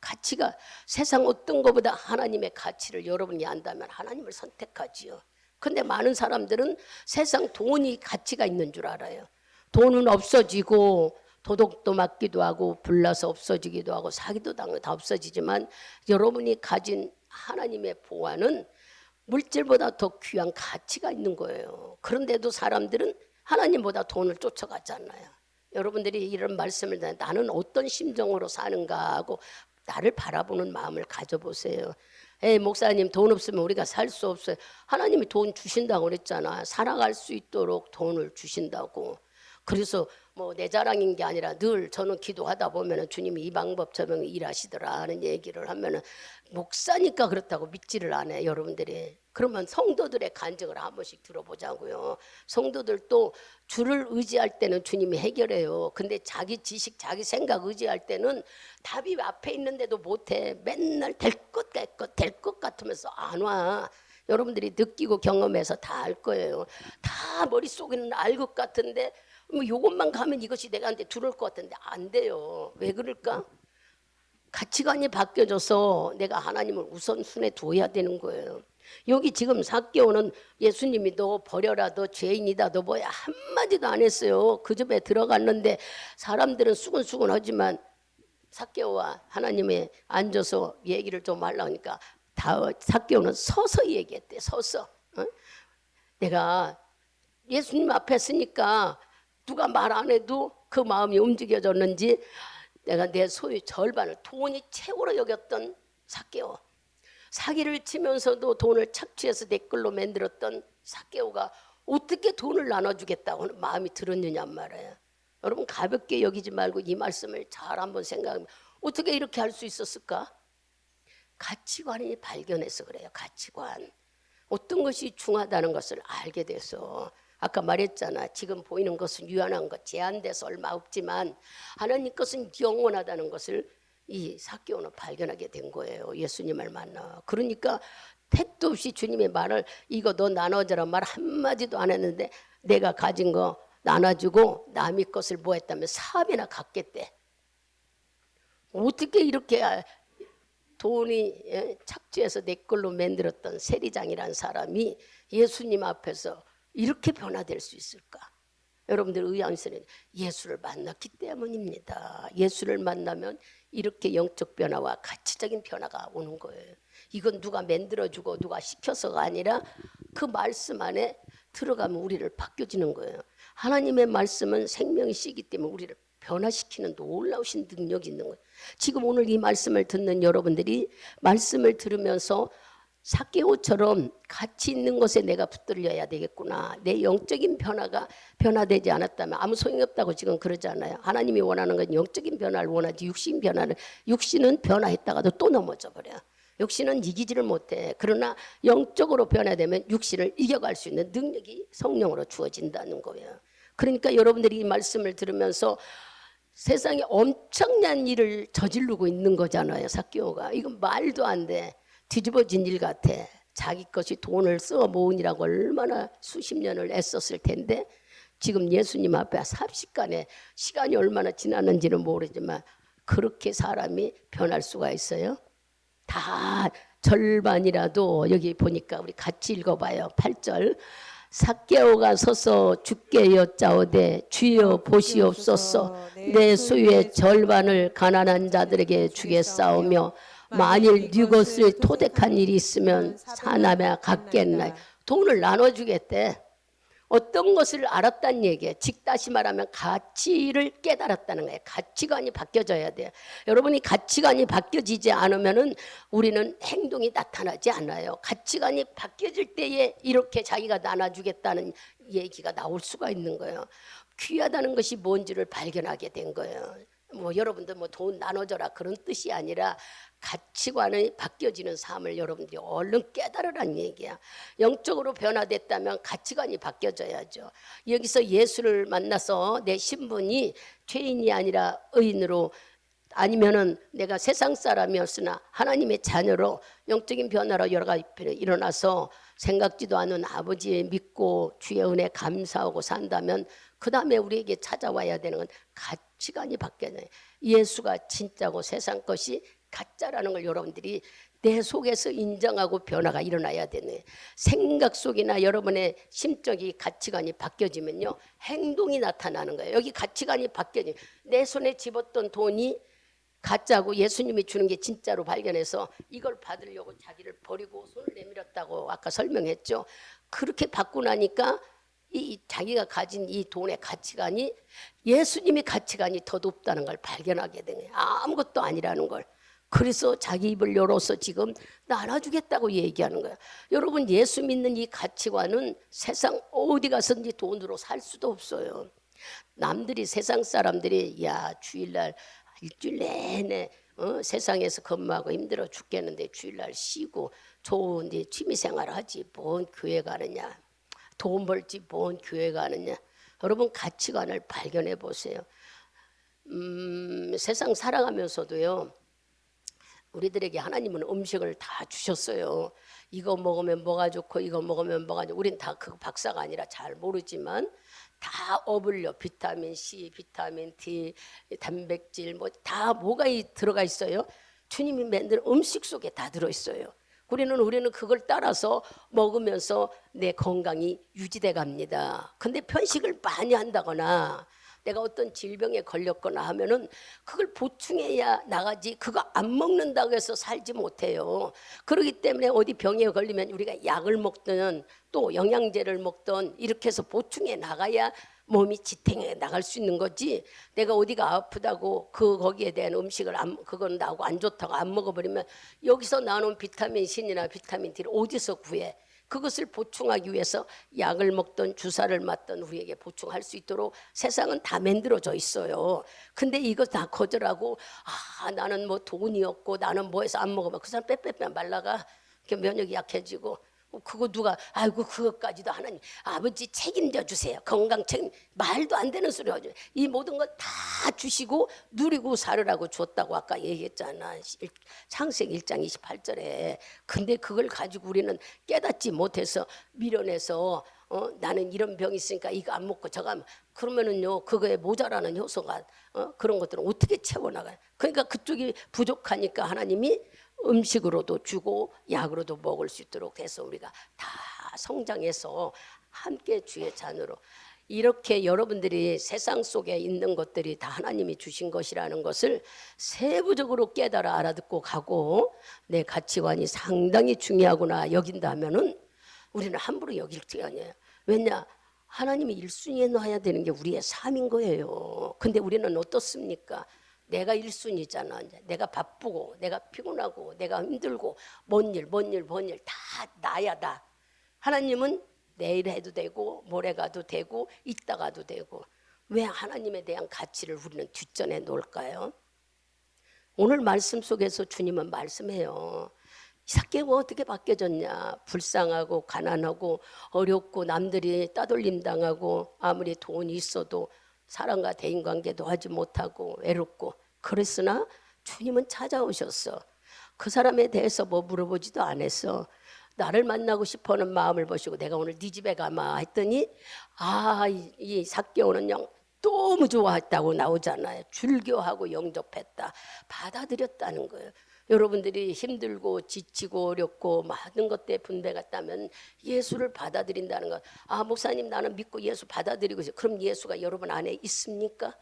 가치가 세상 어떤 것보다 하나님의 가치를 여러분이 안다면 하나님을 선택하지요. 근데 많은 사람들은 세상 돈이 가치가 있는 줄 알아요. 돈은 없어지고 도덕도 맞기도 하고 불나서 없어지기도 하고 사기도 당하고 다 없어지지만, 여러분이 가진 하나님의 보화는 물질보다 더 귀한 가치가 있는 거예요. 그런데도 사람들은 하나님보다 돈을 쫓아가잖아요. 여러분들이 이런 말씀을 듣는, 나는 어떤 심정으로 사는가 하고 나를 바라보는 마음을 가져보세요. 에이, 목사님, 돈 없으면 우리가 살 수 없어요. 하나님이 돈 주신다고 그랬잖아. 살아갈 수 있도록 돈을 주신다고. 그래서 뭐 내 자랑인 게 아니라 늘 저는 기도하다 보면은 주님이 이 방법 저 방법 일하시더라 하는 얘기를 하면은, 목사니까 그렇다고 믿지를 않아요, 여러분들이. 그러면 성도들의 간증을 한 번씩 들어보자고요. 성도들도 주를 의지할 때는 주님이 해결해요. 근데 자기 지식, 자기 생각 의지할 때는 답이 앞에 있는데도 못해. 맨날 될 것 같으면서 안 와. 여러분들이 느끼고 경험해서 다 알 거예요. 다 머릿속에는 알 것 같은데 뭐 요것만 가면 이것이 내가한테 들어올 것 같은데 안 돼요. 왜 그럴까? 가치관이 바뀌어져서 내가 하나님을 우선순위에 둬야 되는 거예요. 여기 지금 삭개오는 예수님이 너 버려라, 너 죄인이다, 너 뭐야 한마디도 안 했어요. 그 집에 들어갔는데 사람들은 수근수근 하지만 삭개오와 하나님이 앉아서 얘기를 좀 하려니까 삭개오는 서서 얘기했대. 서서. 내가 예수님 앞에 서니까 누가 말 안 해도 그 마음이 움직여졌는지 내가 내 소유 절반을, 돈이 최고로 여겼던 삭개오, 사기를 치면서도 돈을 착취해서 내 걸로 만들었던 삭개오가 어떻게 돈을 나눠주겠다고 하는 마음이 들었느냐 말이에요. 여러분, 가볍게 여기지 말고 이 말씀을 잘 한번 생각하면, 어떻게 이렇게 할 수 있었을까? 가치관이 발견해서 그래요. 가치관. 어떤 것이 중요하다는 것을 알게 돼서, 아까 말했잖아. 지금 보이는 것은 유한한 것, 제한돼서 얼마 없지만 하나님 것은 영원하다는 것을 이 삭개오는 발견하게 된 거예요. 예수님을 만나. 그러니까 택도 없이 주님의 말을, 이거 너 나눠줘라 말 한마디도 안 했는데 내가 가진 거 나눠주고 남의 것을 뭐 했다면 사업이나 갖겠대. 어떻게 이렇게 돈이 착취해서 내 걸로 만들었던 세리장이라는 사람이 예수님 앞에서 이렇게 변화될 수 있을까? 여러분들 의아해서는 예수를 만났기 때문입니다. 예수를 만나면 이렇게 영적 변화와 가치적인 변화가 오는 거예요. 이건 누가 만들어주고 누가 시켜서가 아니라 그 말씀 안에 들어가면 우리를 바뀌어지는 거예요. 하나님의 말씀은 생명이시기 때문에 우리를 변화시키는 놀라우신 능력이 있는 거예요. 지금 오늘 이 말씀을 듣는 여러분들이 말씀을 들으면서 삭개오처럼 같이 있는 곳에 내가 붙들려야 되겠구나. 내 영적인 변화가 변화되지 않았다면 아무 소용이 없다고 지금 그러잖아요. 하나님이 원하는 건 영적인 변화를 원하지 육신은 변화했다가도 또 넘어져 버려. 육신은 이기지를 못해. 그러나 영적으로 변화되면 육신을 이겨갈 수 있는 능력이 성령으로 주어진다는 거예요. 그러니까 여러분들이 이 말씀을 들으면서 세상에 엄청난 일을 저지르고 있는 거잖아요. 삭개오가. 이건 말도 안 돼. 뒤집어진 일 같아. 자기 것이 돈을 써 모으니라고 얼마나 수십 년을 애썼을 텐데 지금 예수님 앞에 삽시간에 시간이 얼마나 지났는지는 모르지만 그렇게 사람이 변할 수가 있어요? 다 절반이라도. 여기 보니까 우리 같이 읽어봐요. 8절. 삭개오가 서서 주께 여짜오되 주여 보시옵소서 내 소유의 절반을 가난한 자들에게 주겠사오며 만일 네 것을 토득한 일이 있으면 사남에 갖겠나이. 돈을 나눠주겠대. 어떤 것을 알았다는 얘기예요. 즉 다시 말하면 가치를 깨달았다는 거예요. 가치관이 바뀌어져야 돼요. 여러분이 가치관이 바뀌어지지 않으면은 우리는 행동이 나타나지 않아요. 가치관이 바뀌어질 때에 이렇게 자기가 나눠주겠다는 얘기가 나올 수가 있는 거예요. 귀하다는 것이 뭔지를 발견하게 된 거예요. 뭐 여러분들 뭐 돈 나눠줘라 그런 뜻이 아니라 가치관이 바뀌어지는 삶을 여러분들이 얼른 깨달으라는 얘기야. 영적으로 변화됐다면 가치관이 바뀌어져야죠. 여기서 예수를 만나서 내 신분이 죄인이 아니라 의인으로, 아니면은 내가 세상 사람이었으나 하나님의 자녀로 영적인 변화로 여러 가지 일어나서 생각지도 않은 아버지 믿고 주의 은혜 감사하고 산다면 그 다음에 우리에게 찾아와야 되는 건 가치관이 바뀌어야 돼요. 예수가 진짜고 세상 것이 가짜라는 걸 여러분들이 내 속에서 인정하고 변화가 일어나야 되네. 생각 속이나 여러분의 심적인 가치관이 바뀌어지면요 행동이 나타나는 거예요. 여기 가치관이 바뀌어지면 내 손에 집었던 돈이 가짜고 예수님이 주는 게 진짜로 발견해서 이걸 받으려고 자기를 버리고 손을 내밀었다고 아까 설명했죠. 그렇게 받고 나니까 이 자기가 가진 이 돈의 가치관이 예수님의 가치관이 더 높다는 걸 발견하게 되네. 아무것도 아니라는 걸. 그래서 자기 입을 열어서 지금 나눠주겠다고 얘기하는 거예요. 여러분 예수 믿는 이 가치관은 세상 어디 가서든지 돈으로 살 수도 없어요. 남들이 세상 사람들이 야 주일날 일주일 내내 세상에서 근무하고 힘들어 죽겠는데 주일날 쉬고 좋은 취미생활 하지 뭔 교회 가느냐, 돈 벌지 뭔 교회 가느냐. 여러분 가치관을 발견해 보세요. 세상 살아가면서도요 우리들에게 하나님은 음식을 다 주셨어요. 이거 먹으면 뭐가 좋고 이거 먹으면 뭐가 좋고 우린 다 그 박사가 아니라 잘 모르지만 다 어불려 비타민 C, 비타민 D, 단백질 뭐 다 뭐가 들어가 있어요. 주님이 만든 음식 속에 다 들어있어요. 우리는 그걸 따라서 먹으면서 내 건강이 유지돼 갑니다. 근데 편식을 많이 한다거나 내가 어떤 질병에 걸렸거나 하면은 그걸 보충해야 나가지 그거 안 먹는다고 해서 살지 못해요. 그렇기 때문에 어디 병에 걸리면 우리가 약을 먹든 또 영양제를 먹든 이렇게 해서 보충해 나가야 몸이 지탱해 나갈 수 있는 거지. 내가 어디가 아프다고 거기에 대한 음식을 그건 나하고 안 좋다고 안 먹어버리면 여기서 나오는 비타민 C나 비타민 D를 어디서 구해? 그것을 보충하기 위해서 약을 먹던 주사를 맞던 우리에게 보충할 수 있도록 세상은 다 만들어져 있어요. 근데 이거 다 거절하고 나는 뭐 돈이 없고 나는 뭐 해서 안 먹으면 그 사람 빼빼빼 말라가 면역이 약해지고 그거 누가 아이고 그것까지도 하나님 아버지 책임져 주세요. 건강 책임 말도 안 되는 소리 하죠. 이 모든 걸 다 주시고 누리고 살으라고 줬다고 아까 얘기했잖아. 창세기 1장 28절에. 근데 그걸 가지고 우리는 깨닫지 못해서 미련해서 나는 이런 병이 있으니까 이거 안 먹고 저거 안 그러면은요 그거에 모자라는 효소가 그런 것들은 어떻게 채워나가요. 그러니까 그쪽이 부족하니까 하나님이 음식으로도 주고 약으로도 먹을 수 있도록 해서 우리가 다 성장해서 함께 주의 자녀로 이렇게 여러분들이 세상 속에 있는 것들이 다 하나님이 주신 것이라는 것을 세부적으로 깨달아 알아듣고 가고 내 가치관이 상당히 중요하구나 여긴다면은 우리는 함부로 여길 게 아니에요. 왜냐? 하나님이 1순위에 놔야 되는 게 우리의 삶인 거예요. 근데 우리는 어떻습니까? 내가 1순위잖아. 이제 내가 바쁘고 내가 피곤하고 내가 힘들고 뭔 일 다 나야 다. 하나님은 내일 해도 되고 모레 가도 되고 이따 가도 되고 왜 하나님에 대한 가치를 우리는 뒷전에 놓을까요? 오늘 말씀 속에서 주님은 말씀해요. 삭개오가 어떻게 바뀌어졌냐. 불쌍하고 가난하고 어렵고 남들이 따돌림 당하고 아무리 돈이 있어도 사람과 대인관계도 하지 못하고 외롭고 그랬으나 주님은 찾아오셨어. 그 사람에 대해서 뭐 물어보지도 않았어. 나를 만나고 싶어하는 마음을 보시고 내가 오늘 네 집에 가마 했더니 이 삭개오는 영 너무 좋아했다고 나오잖아요. 줄교하고 영접했다. 받아들였다는 거예요. 여러분들이 힘들고 지치고 어렵고 많은 것 때문에 분배 같다면 예수를 받아들인다는 것. 목사님 나는 믿고 예수 받아들이고 있어요. 그럼 예수가 여러분 안에 있습니까?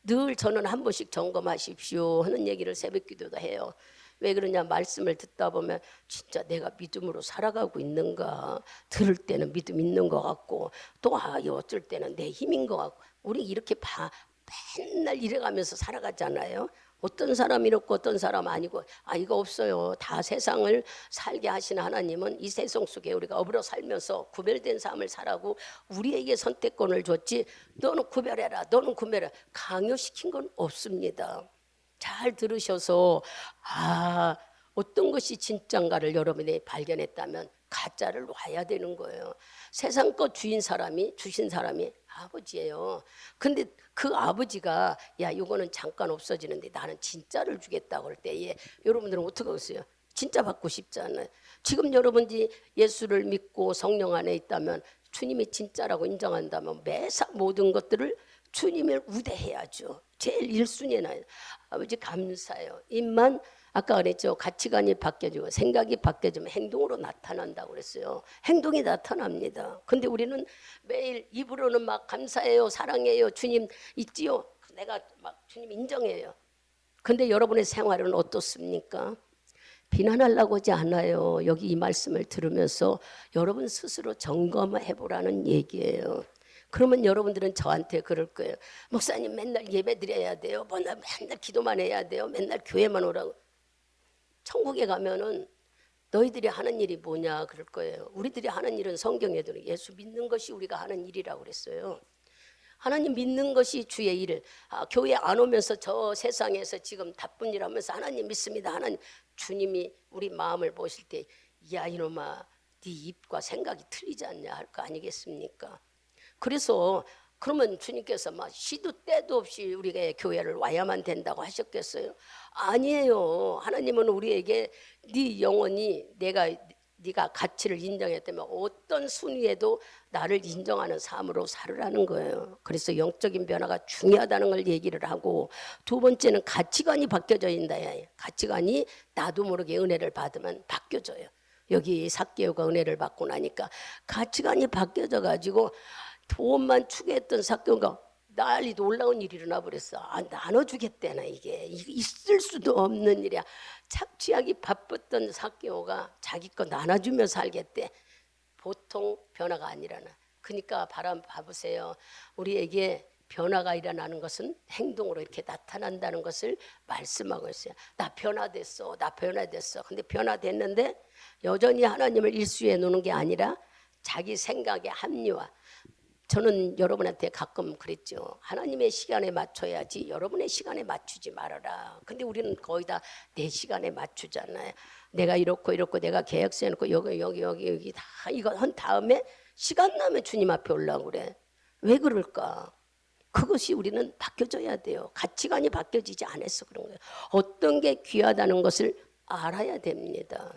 늘 저는 한 번씩 점검하십시오 하는 얘기를 새벽 기도도 해요. 왜 그러냐 말씀을 듣다 보면 진짜 내가 믿음으로 살아가고 있는가. 들을 때는 믿음 있는 것 같고 또 어쩔 때는 내 힘인 것 같고 우리 이렇게 맨날 이래가면서 살아가잖아요. 어떤 사람 이렇고 어떤 사람 아니고 이거 없어요. 다 세상을 살게 하신 하나님은 이 세상 속에 우리가 업으로 살면서 구별된 삶을 살라고 우리에게 선택권을 줬지 너는 구별해라 너는 구별해라 강요시킨 건 없습니다. 잘 들으셔서 어떤 것이 진짠가를 여러분이 발견했다면 가짜를 놔야 되는 거예요. 세상 것 주신 사람이 아버지예요. 근데 그 아버지가 이거는 잠깐 없어지는데 나는 진짜를 주겠다고 할 때에 여러분들은 어떻게 하겠어요? 진짜 받고 싶지 않아요. 지금 여러분들이 예수를 믿고 성령 안에 있다면 주님이 진짜라고 인정한다면 매사 모든 것들을 주님을 우대해야죠. 제일 1순위는 아버지 감사해요. 입만 아까 그랬죠. 가치관이 바뀌어지고 생각이 바뀌어지면 행동으로 나타난다고 그랬어요. 행동이 나타납니다. 근데 우리는 매일 입으로는 막 감사해요. 사랑해요. 주님 있지요. 내가 막 주님 인정해요. 근데 여러분의 생활은 어떻습니까? 비난하려고 하지 않아요. 여기 이 말씀을 들으면서 여러분 스스로 점검해 보라는 얘기예요. 그러면 여러분들은 저한테 그럴 거예요. 목사님 맨날 예배 드려야 돼요. 맨날 기도만 해야 돼요. 맨날 교회만 오라고. 천국에 가면은 너희들이 하는 일이 뭐냐 그럴 거예요. 우리들이 하는 일은 성경에도 예수 믿는 것이 우리가 하는 일이라고 그랬어요. 하나님 믿는 것이 주의 일. 교회 안 오면서 저 세상에서 지금 나쁜 일 하면서 하나님 믿습니다. 하나님 주님이 우리 마음을 보실 때 이놈아 네 입과 생각이 틀리지 않냐 할 거 아니겠습니까? 그래서 그러면 주님께서 막 시도 때도 없이 우리가 교회를 와야만 된다고 하셨겠어요? 아니에요. 하나님은 우리에게 네 영혼이 네가 가치를 인정했다면 어떤 순위에도 나를 인정하는 삶으로 살으라는 거예요. 그래서 영적인 변화가 중요하다는 걸 얘기를 하고 두 번째는 가치관이 바뀌어져 있다. 가치관이 나도 모르게 은혜를 받으면 바뀌어져요. 여기 삭개오가 은혜를 받고 나니까 가치관이 바뀌어져 가지고 돈만 추구했던 삭개오가 난리 놀라운 일이 일어나 버렸어. 나눠주겠대나 이게 있을 수도 없는 일이야. 착취하기 바빴던 삭개오가 자기 거 나눠주며 살겠대. 보통 변화가 아니라나. 그러니까 바람 봐보세요. 우리에게 변화가 일어나는 것은 행동으로 이렇게 나타난다는 것을 말씀하고 있어요. 나 변화됐어. 근데 변화됐는데 여전히 하나님을 일수에 놓는 게 아니라 자기 생각의 합리화. 저는 여러분한테 가끔 그랬죠. 하나님의 시간에 맞춰야지 여러분의 시간에 맞추지 말아라. 근데 우리는 거의 다 내 시간에 맞추잖아요. 내가 이렇고 내가 계획서 해놓고 여기 다 이거 한 다음에 시간 나면 주님 앞에 올라오고 그래. 왜 그럴까? 그것이 우리는 바뀌어져야 돼요. 가치관이 바뀌어지지 않아서 그런 거예요. 어떤 게 귀하다는 것을 알아야 됩니다.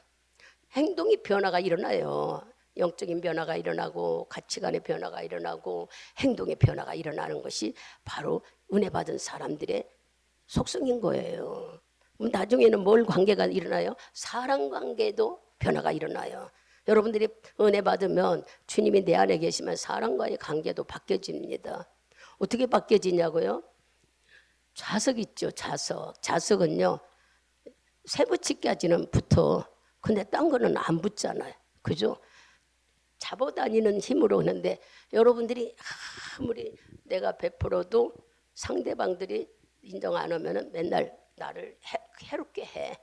행동이 변화가 일어나요. 영적인 변화가 일어나고 가치관의 변화가 일어나고 행동의 변화가 일어나는 것이 바로 은혜 받은 사람들의 속성인 거예요. 나중에는 뭘 관계가 일어나요? 사랑 관계도 변화가 일어나요. 여러분들이 은혜 받으면 주님이 내 안에 계시면 사랑과의 관계도 바뀌어집니다. 어떻게 바뀌어지냐고요? 자석 있죠. 자석은요 세 붙이까지는 붙어. 근데 딴 거는 안 붙잖아요. 그죠? 잡아다니는 힘으로 하는데 여러분들이 아무리 내가 베풀어도 상대방들이 인정 안 하면은 맨날 나를 해롭게 해.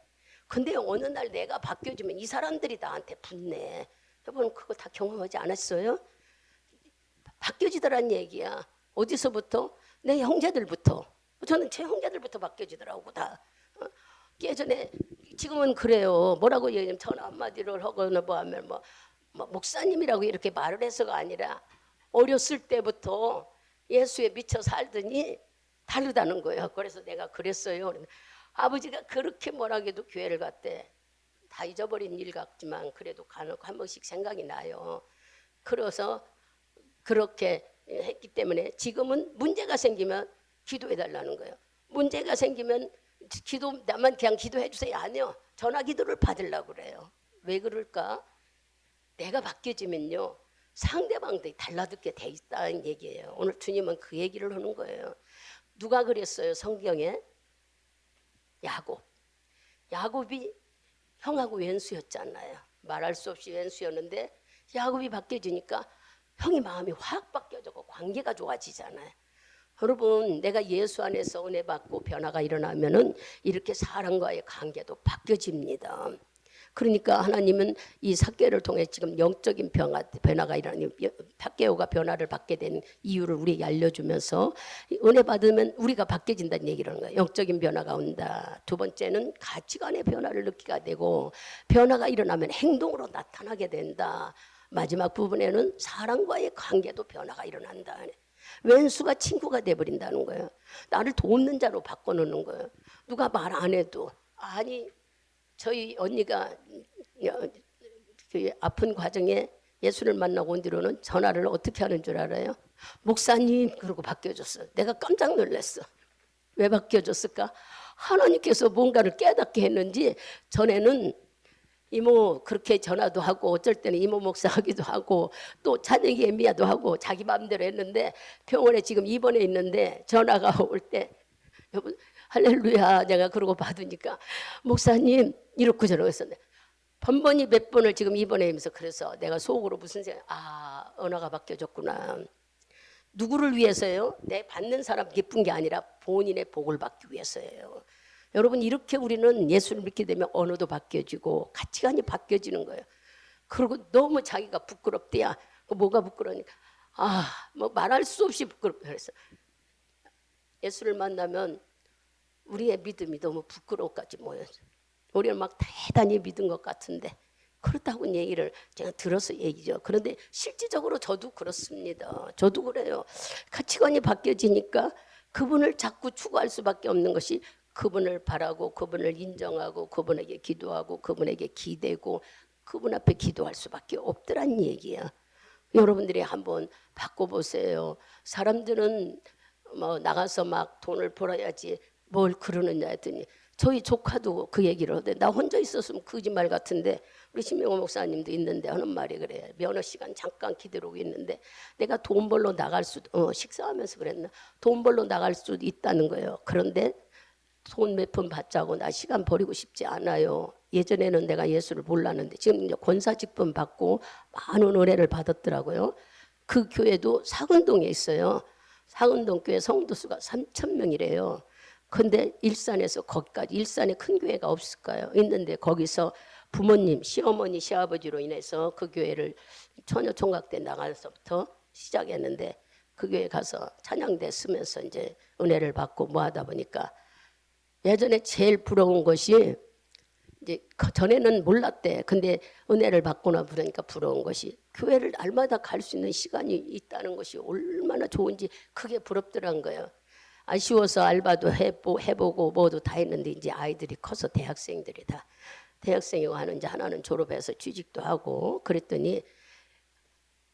근데 어느 날 내가 바뀌어지면 이 사람들이 나한테 붙네. 여러분 그거 다 경험하지 않았어요? 바뀌어지더란 얘기야. 어디서부터? 내 형제들부터. 저는 제 형제들부터 바뀌어지더라고 다. 예전에 지금은 그래요. 뭐라고 얘기하면 전화 한마디를 하거나 뭐 하면 뭐 목사님이라고 이렇게 말을 해서가 아니라 어렸을 때부터 예수에 미쳐 살더니 다르다는 거예요. 그래서 내가 그랬어요. 아버지가 그렇게 뭐라해도 교회를 갔대. 다 잊어버린 일 같지만 그래도 간혹 한 번씩 생각이 나요. 그래서 그렇게 했기 때문에 지금은 문제가 생기면 기도해 달라는 거예요. 문제가 생기면 기도 나만 그냥 기도해 주세요. 아니요. 전화 기도를 받으려고 그래요. 왜 그럴까? 내가 바뀌어지면요. 상대방들이 달라듣게 돼 있다는 얘기예요. 오늘 주님은 그 얘기를 하는 거예요. 누가 그랬어요? 성경에 야곱. 야곱이 형하고 왼수였잖아요. 말할 수 없이 왼수였는데 야곱이 바뀌어지니까 형이 마음이 확 바뀌어지고 관계가 좋아지잖아요. 여러분 내가 예수 안에서 은혜 받고 변화가 일어나면은 이렇게 사람과의 관계도 바뀌어집니다. 그러니까 하나님은 이 삭개오를 통해 지금 영적인 변화가 일어나니 삭개오가 변화를 받게 된 이유를 우리에게 알려주면서 은혜 받으면 우리가 바뀌어진다는 얘기를 하는 거예요. 영적인 변화가 온다. 두 번째는 가치관의 변화를 느끼게 되고 변화가 일어나면 행동으로 나타나게 된다. 마지막 부분에는 사람과의 관계도 변화가 일어난다. 왼수가 친구가 돼버린다는 거예요. 나를 돕는 자로 바꿔놓는 거예요. 누가 말 안 해도 아니 저희 언니가 그 아픈 과정에 예수를 만나고 온 뒤로는 전화를 어떻게 하는 줄 알아요? 목사님 그러고 바뀌어졌어요. 내가 깜짝 놀랐어. 왜 바뀌어졌을까? 하나님께서 뭔가를 깨닫게 했는지 전에는 이모 그렇게 전화도 하고 어쩔 때는 이모 목사 하기도 하고 또 찬양이 애미야도 하고 자기 마음대로 했는데 병원에 지금 입원해 있는데 전화가 올 때 여보 할렐루야 내가 그러고 받으니까 목사님 이렇게 저러고 있었는데 번번이 몇 번을 지금 입원해면서 그래서 내가 속으로 무슨 생각 언어가 바뀌어졌구나. 누구를 위해서요? 내 받는 사람 기쁜 게 아니라 본인의 복을 받기 위해서예요. 여러분 이렇게 우리는 예수를 믿게 되면 언어도 바뀌어지고 가치관이 바뀌어지는 거예요. 그리고 너무 자기가 부끄럽대야. 뭐가 부끄러우니까 뭐 말할 수 없이 부끄럽다 그랬어. 예수를 만나면 우리의 믿음이 너무 부끄러워까지 모여서 우리는 막 대단히 믿은 것 같은데 그렇다고 얘기를 제가 들어서 얘기죠. 그런데 실질적으로 저도 그렇습니다. 저도 그래요. 가치관이 바뀌어지니까 그분을 자꾸 추구할 수밖에 없는 것이 그분을 바라고 그분을 인정하고 그분에게 기도하고 그분에게 기대고 그분 앞에 기도할 수밖에 없더란 얘기야. 여러분들이 한번 바꿔보세요. 사람들은 뭐 나가서 막 돈을 벌어야지 뭘 그러느냐 했더니 저희 조카도 그 얘기를 하대. 나 혼자 있었으면 거짓말 같은데 우리 신명호 목사님도 있는데 하는 말이 그래. 면허 시간 잠깐 기다리고 있는데 내가 돈 벌러 나갈 수도 식사하면서 그랬나 돈 벌러 나갈 수도 있다는 거예요. 그런데 돈 몇 푼 받자고 나 시간 버리고 싶지 않아요. 예전에는 내가 예수를 몰랐는데 지금 이제 권사직분 받고 많은 은혜를 받았더라고요. 그 교회도 사근동에 있어요. 사근동 교회 성도수가 3,000명이래요. 근데 일산에서 거기까지 일산에 큰 교회가 없을까요? 있는데 거기서 부모님, 시어머니, 시아버지로 인해서 그 교회를 처녀총각 때 나가서부터 시작했는데 그 교회 가서 찬양대 쓰면서 이제 은혜를 받고 뭐 하다 보니까 예전에 제일 부러운 것이 이제 전에는 몰랐대. 근데 은혜를 받거나 그러니까 부러운 것이 교회를 날마다 갈 수 있는 시간이 있다는 것이 얼마나 좋은지 그게 부럽더란 거예요. 아쉬워서 알바도 해보고 뭐도 다 했는데 이제 아이들이 커서 대학생들이 다 대학생이고 하는지 하나는 졸업해서 취직도 하고 그랬더니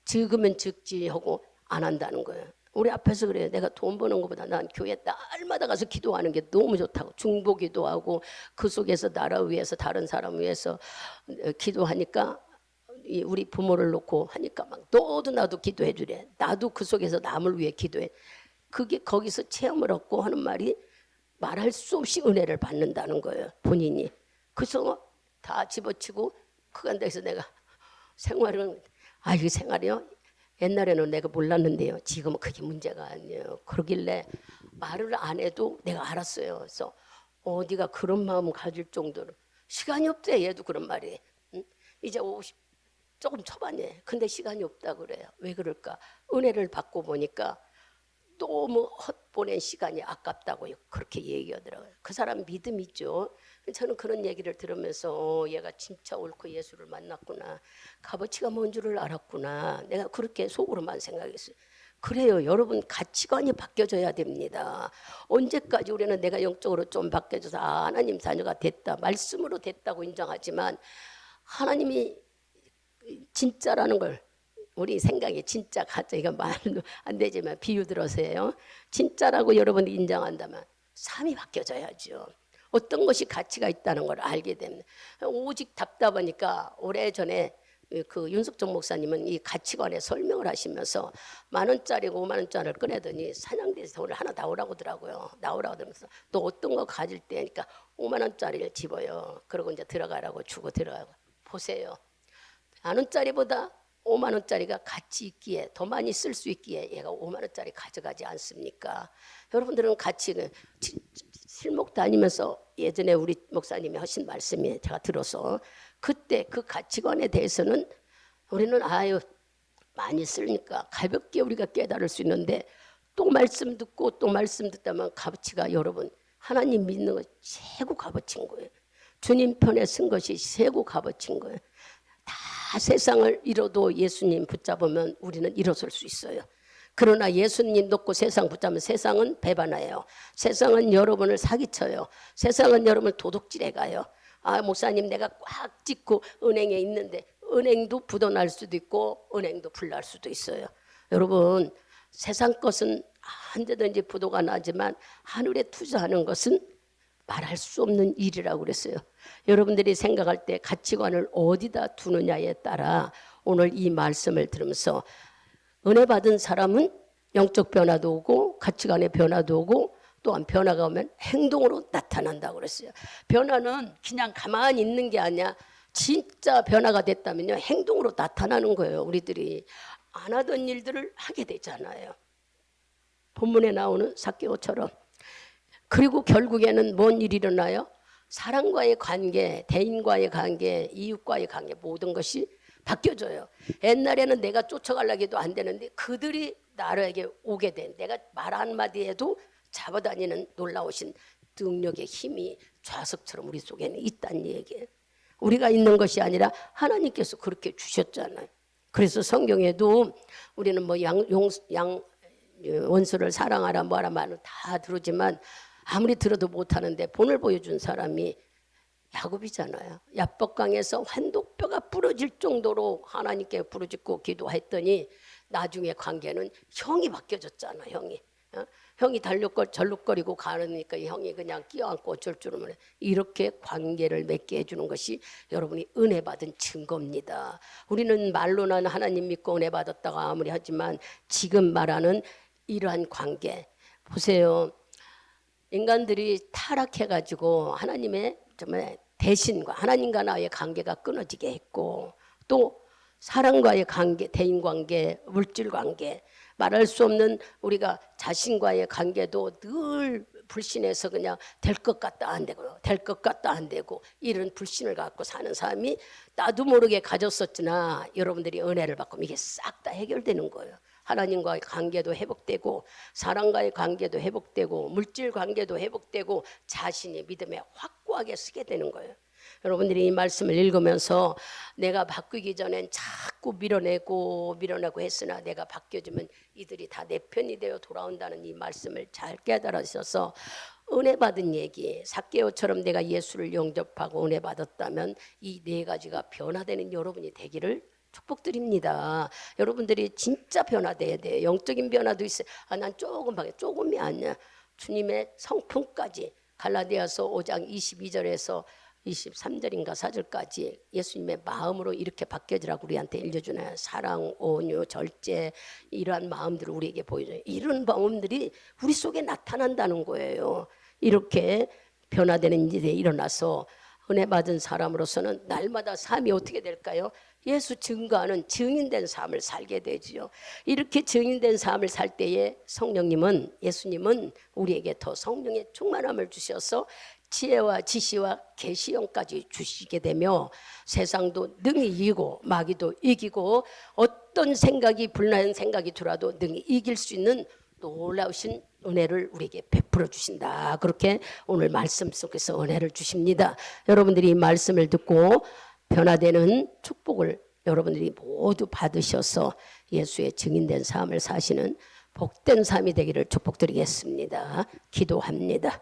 적으면 적지 하고 안 한다는 거예요. 우리 앞에서 그래요. 내가 돈 버는 것보다 난 교회 날마다 가서 기도하는 게 너무 좋다고 중보기도 하고 그 속에서 나라 위해서 다른 사람 위해서 기도하니까 우리 부모를 놓고 하니까 막 너도 나도 기도해 주래. 나도 그 속에서 남을 위해 기도해. 그게 거기서 체험을 얻고 하는 말이 말할 수 없이 은혜를 받는다는 거예요. 본인이. 그래서 다 집어치고 그간데서 내가 생활은 이 생활이요. 옛날에는 내가 몰랐는데요. 지금은 그게 문제가 아니에요. 그러길래 말을 안 해도 내가 알았어요. 그래서 네가 그런 마음 가질 정도로 시간이 없대. 얘도 그런 말이. 응? 이제 50 조금 초반이에요. 근데 시간이 없다 그래요. 왜 그럴까? 은혜를 받고 보니까 너무 헛보낸 시간이 아깝다고 그렇게 얘기하더라고요. 그 사람 믿음 있죠. 저는 그런 얘기를 들으면서 얘가 진짜 옳고 예수를 만났구나. 값어치가 뭔 줄을 알았구나. 내가 그렇게 속으로만 생각했어요. 그래요. 여러분 가치관이 바뀌어져야 됩니다. 언제까지 우리는 내가 영적으로 좀 바뀌어져서 하나님 자녀가 됐다. 말씀으로 됐다고 인정하지만 하나님이 진짜라는 걸 우리 생각에 진짜 가짜 이거 말도 안 되지만 비유 들어서요. 진짜라고 여러분이 인정한다면 삶이 바뀌어져야죠. 어떤 것이 가치가 있다는 걸 알게 됩니다. 오직 답답하니까 오래전에 그 윤석정 목사님은 이 가치관에 설명을 하시면서 10,000원짜리고 50,000원짜리를 꺼내더니 사냥대에서 돈을 하나 나오라고 하더라고요. 나오라고 하면서 또 어떤 거 가질 때니까 50,000원짜리를 집어요. 그러고 이제 들어가라고 주고 들어가고 보세요. 10,000원짜리보다 50,000원짜리가 가치 있기에 더 많이 쓸 수 있기에 얘가 50,000원짜리 가져가지 않습니까? 여러분들은 가치 실목 다니면서 예전에 우리 목사님이 하신 말씀이 제가 들어서 그때 그 가치관에 대해서는 우리는 많이 쓰니까 가볍게 우리가 깨달을 수 있는데 또 말씀 듣고 또 말씀 듣다면 가치가 여러분 하나님 믿는 것 최고 값어치인 거예요. 주님 편에 쓴 것이 최고 값어치인 거예요. 다 세상을 잃어도 예수님 붙잡으면 우리는 일어설 수 있어요. 그러나 예수님 놓고 세상 붙잡으면 세상은 배반해요. 세상은 여러분을 사기쳐요. 세상은 여러분을 도둑질해 가요. 목사님 내가 꽉 찢고 은행에 있는데 은행도 부도날 수도 있고 은행도 불날 수도 있어요. 여러분 세상 것은 언제든지 부도가 나지만 하늘에 투자하는 것은 말할 수 없는 일이라고 그랬어요. 여러분들이 생각할 때 가치관을 어디다 두느냐에 따라 오늘 이 말씀을 들으면서 은혜 받은 사람은 영적 변화도 오고 가치관의 변화도 오고 또한 변화가 오면 행동으로 나타난다고 그랬어요. 변화는 그냥 가만히 있는 게 아니야. 진짜 변화가 됐다면요 행동으로 나타나는 거예요. 우리들이 안 하던 일들을 하게 되잖아요. 본문에 나오는 삭개오처럼. 그리고 결국에는 뭔 일이 일어나요? 사람과의 관계, 대인과의 관계, 이웃과의 관계 모든 것이 바뀌어져요. 옛날에는 내가 쫓아가려고 해도 안 되는데 그들이 나에게 오게 된 내가 말 한마디 해도 잡아다니는 놀라우신 능력의 힘이 좌석처럼 우리 속에는 있다는 얘기예요. 우리가 있는 것이 아니라 하나님께서 그렇게 주셨잖아요. 그래서 성경에도 우리는 뭐 원수를 사랑하라 뭐하라 말은 다 들었지만 아무리 들어도 못하는데 본을 보여준 사람이 야곱이잖아요. 야복강에서 환독뼈가 부러질 정도로 하나님께 부르짖고 기도했더니 나중에 관계는 형이 바뀌어졌잖아. 형이 절룩거리고 가니까 형이 그냥 끼어안고 어쩔 줄을 몰라. 이렇게 관계를 맺게 해주는 것이 여러분이 은혜 받은 증거입니다. 우리는 말로는 하나님 믿고 은혜 받았다고 아무리 하지만 지금 말하는 이러한 관계 보세요. 인간들이 타락해가지고 하나님의 정말 대신과 하나님과 나의 관계가 끊어지게 했고 또 사람과의 관계, 대인관계, 물질관계 말할 수 없는 우리가 자신과의 관계도 늘 불신해서 그냥 될 것 같다 안 되고 될 것 같다 안 되고 이런 불신을 갖고 사는 사람이 나도 모르게 가졌었으나 여러분들이 은혜를 받고 이게 싹 다 해결되는 거예요. 하나님과의 관계도 회복되고 사람과의 관계도 회복되고 물질 관계도 회복되고 자신의 믿음에 확고하게 서게 되는 거예요. 여러분들이 이 말씀을 읽으면서 내가 바뀌기 전엔 자꾸 밀어내고 했으나 내가 바뀌어주면 이들이 다 내 편이 되어 돌아온다는 이 말씀을 잘 깨달으셔서 은혜 받은 얘기 삭개오처럼 내가 예수를 영접하고 은혜 받았다면 이 네 가지가 변화되는 여러분이 되기를 축복드립니다. 여러분들이 진짜 변화돼야 돼요. 영적인 변화도 있어요. 난 조금이 아니야. 주님의 성품까지 갈라디아서 5장 22절에서 23절인가 4절까지 예수님의 마음으로 이렇게 바뀌어지라고 우리한테 일러주나요? 사랑, 온유, 절제 이러한 마음들을 우리에게 보여줘요. 이런 마음들이 우리 속에 나타난다는 거예요. 이렇게 변화되는 일이 일어나서 은혜 받은 사람으로서는 날마다 삶이 어떻게 될까요? 예수 증거하는 증인된 삶을 살게 되지요. 이렇게 증인된 삶을 살 때에 성령님은, 예수님은 우리에게 더 성령의 충만함을 주셔서 지혜와 지시와 계시형까지 주시게 되며 세상도 능히 이기고 마귀도 이기고 어떤 생각이 불나는 생각이 들어도 능히 이길 수 있는 놀라우신 은혜를 우리에게 베풀어 주신다. 그렇게 오늘 말씀 속에서 은혜를 주십니다. 여러분들이 이 말씀을 듣고 변화되는 축복을 여러분들이 모두 받으셔서 예수의 증인된 삶을 사시는 복된 삶이 되기를 축복드리겠습니다. 기도합니다.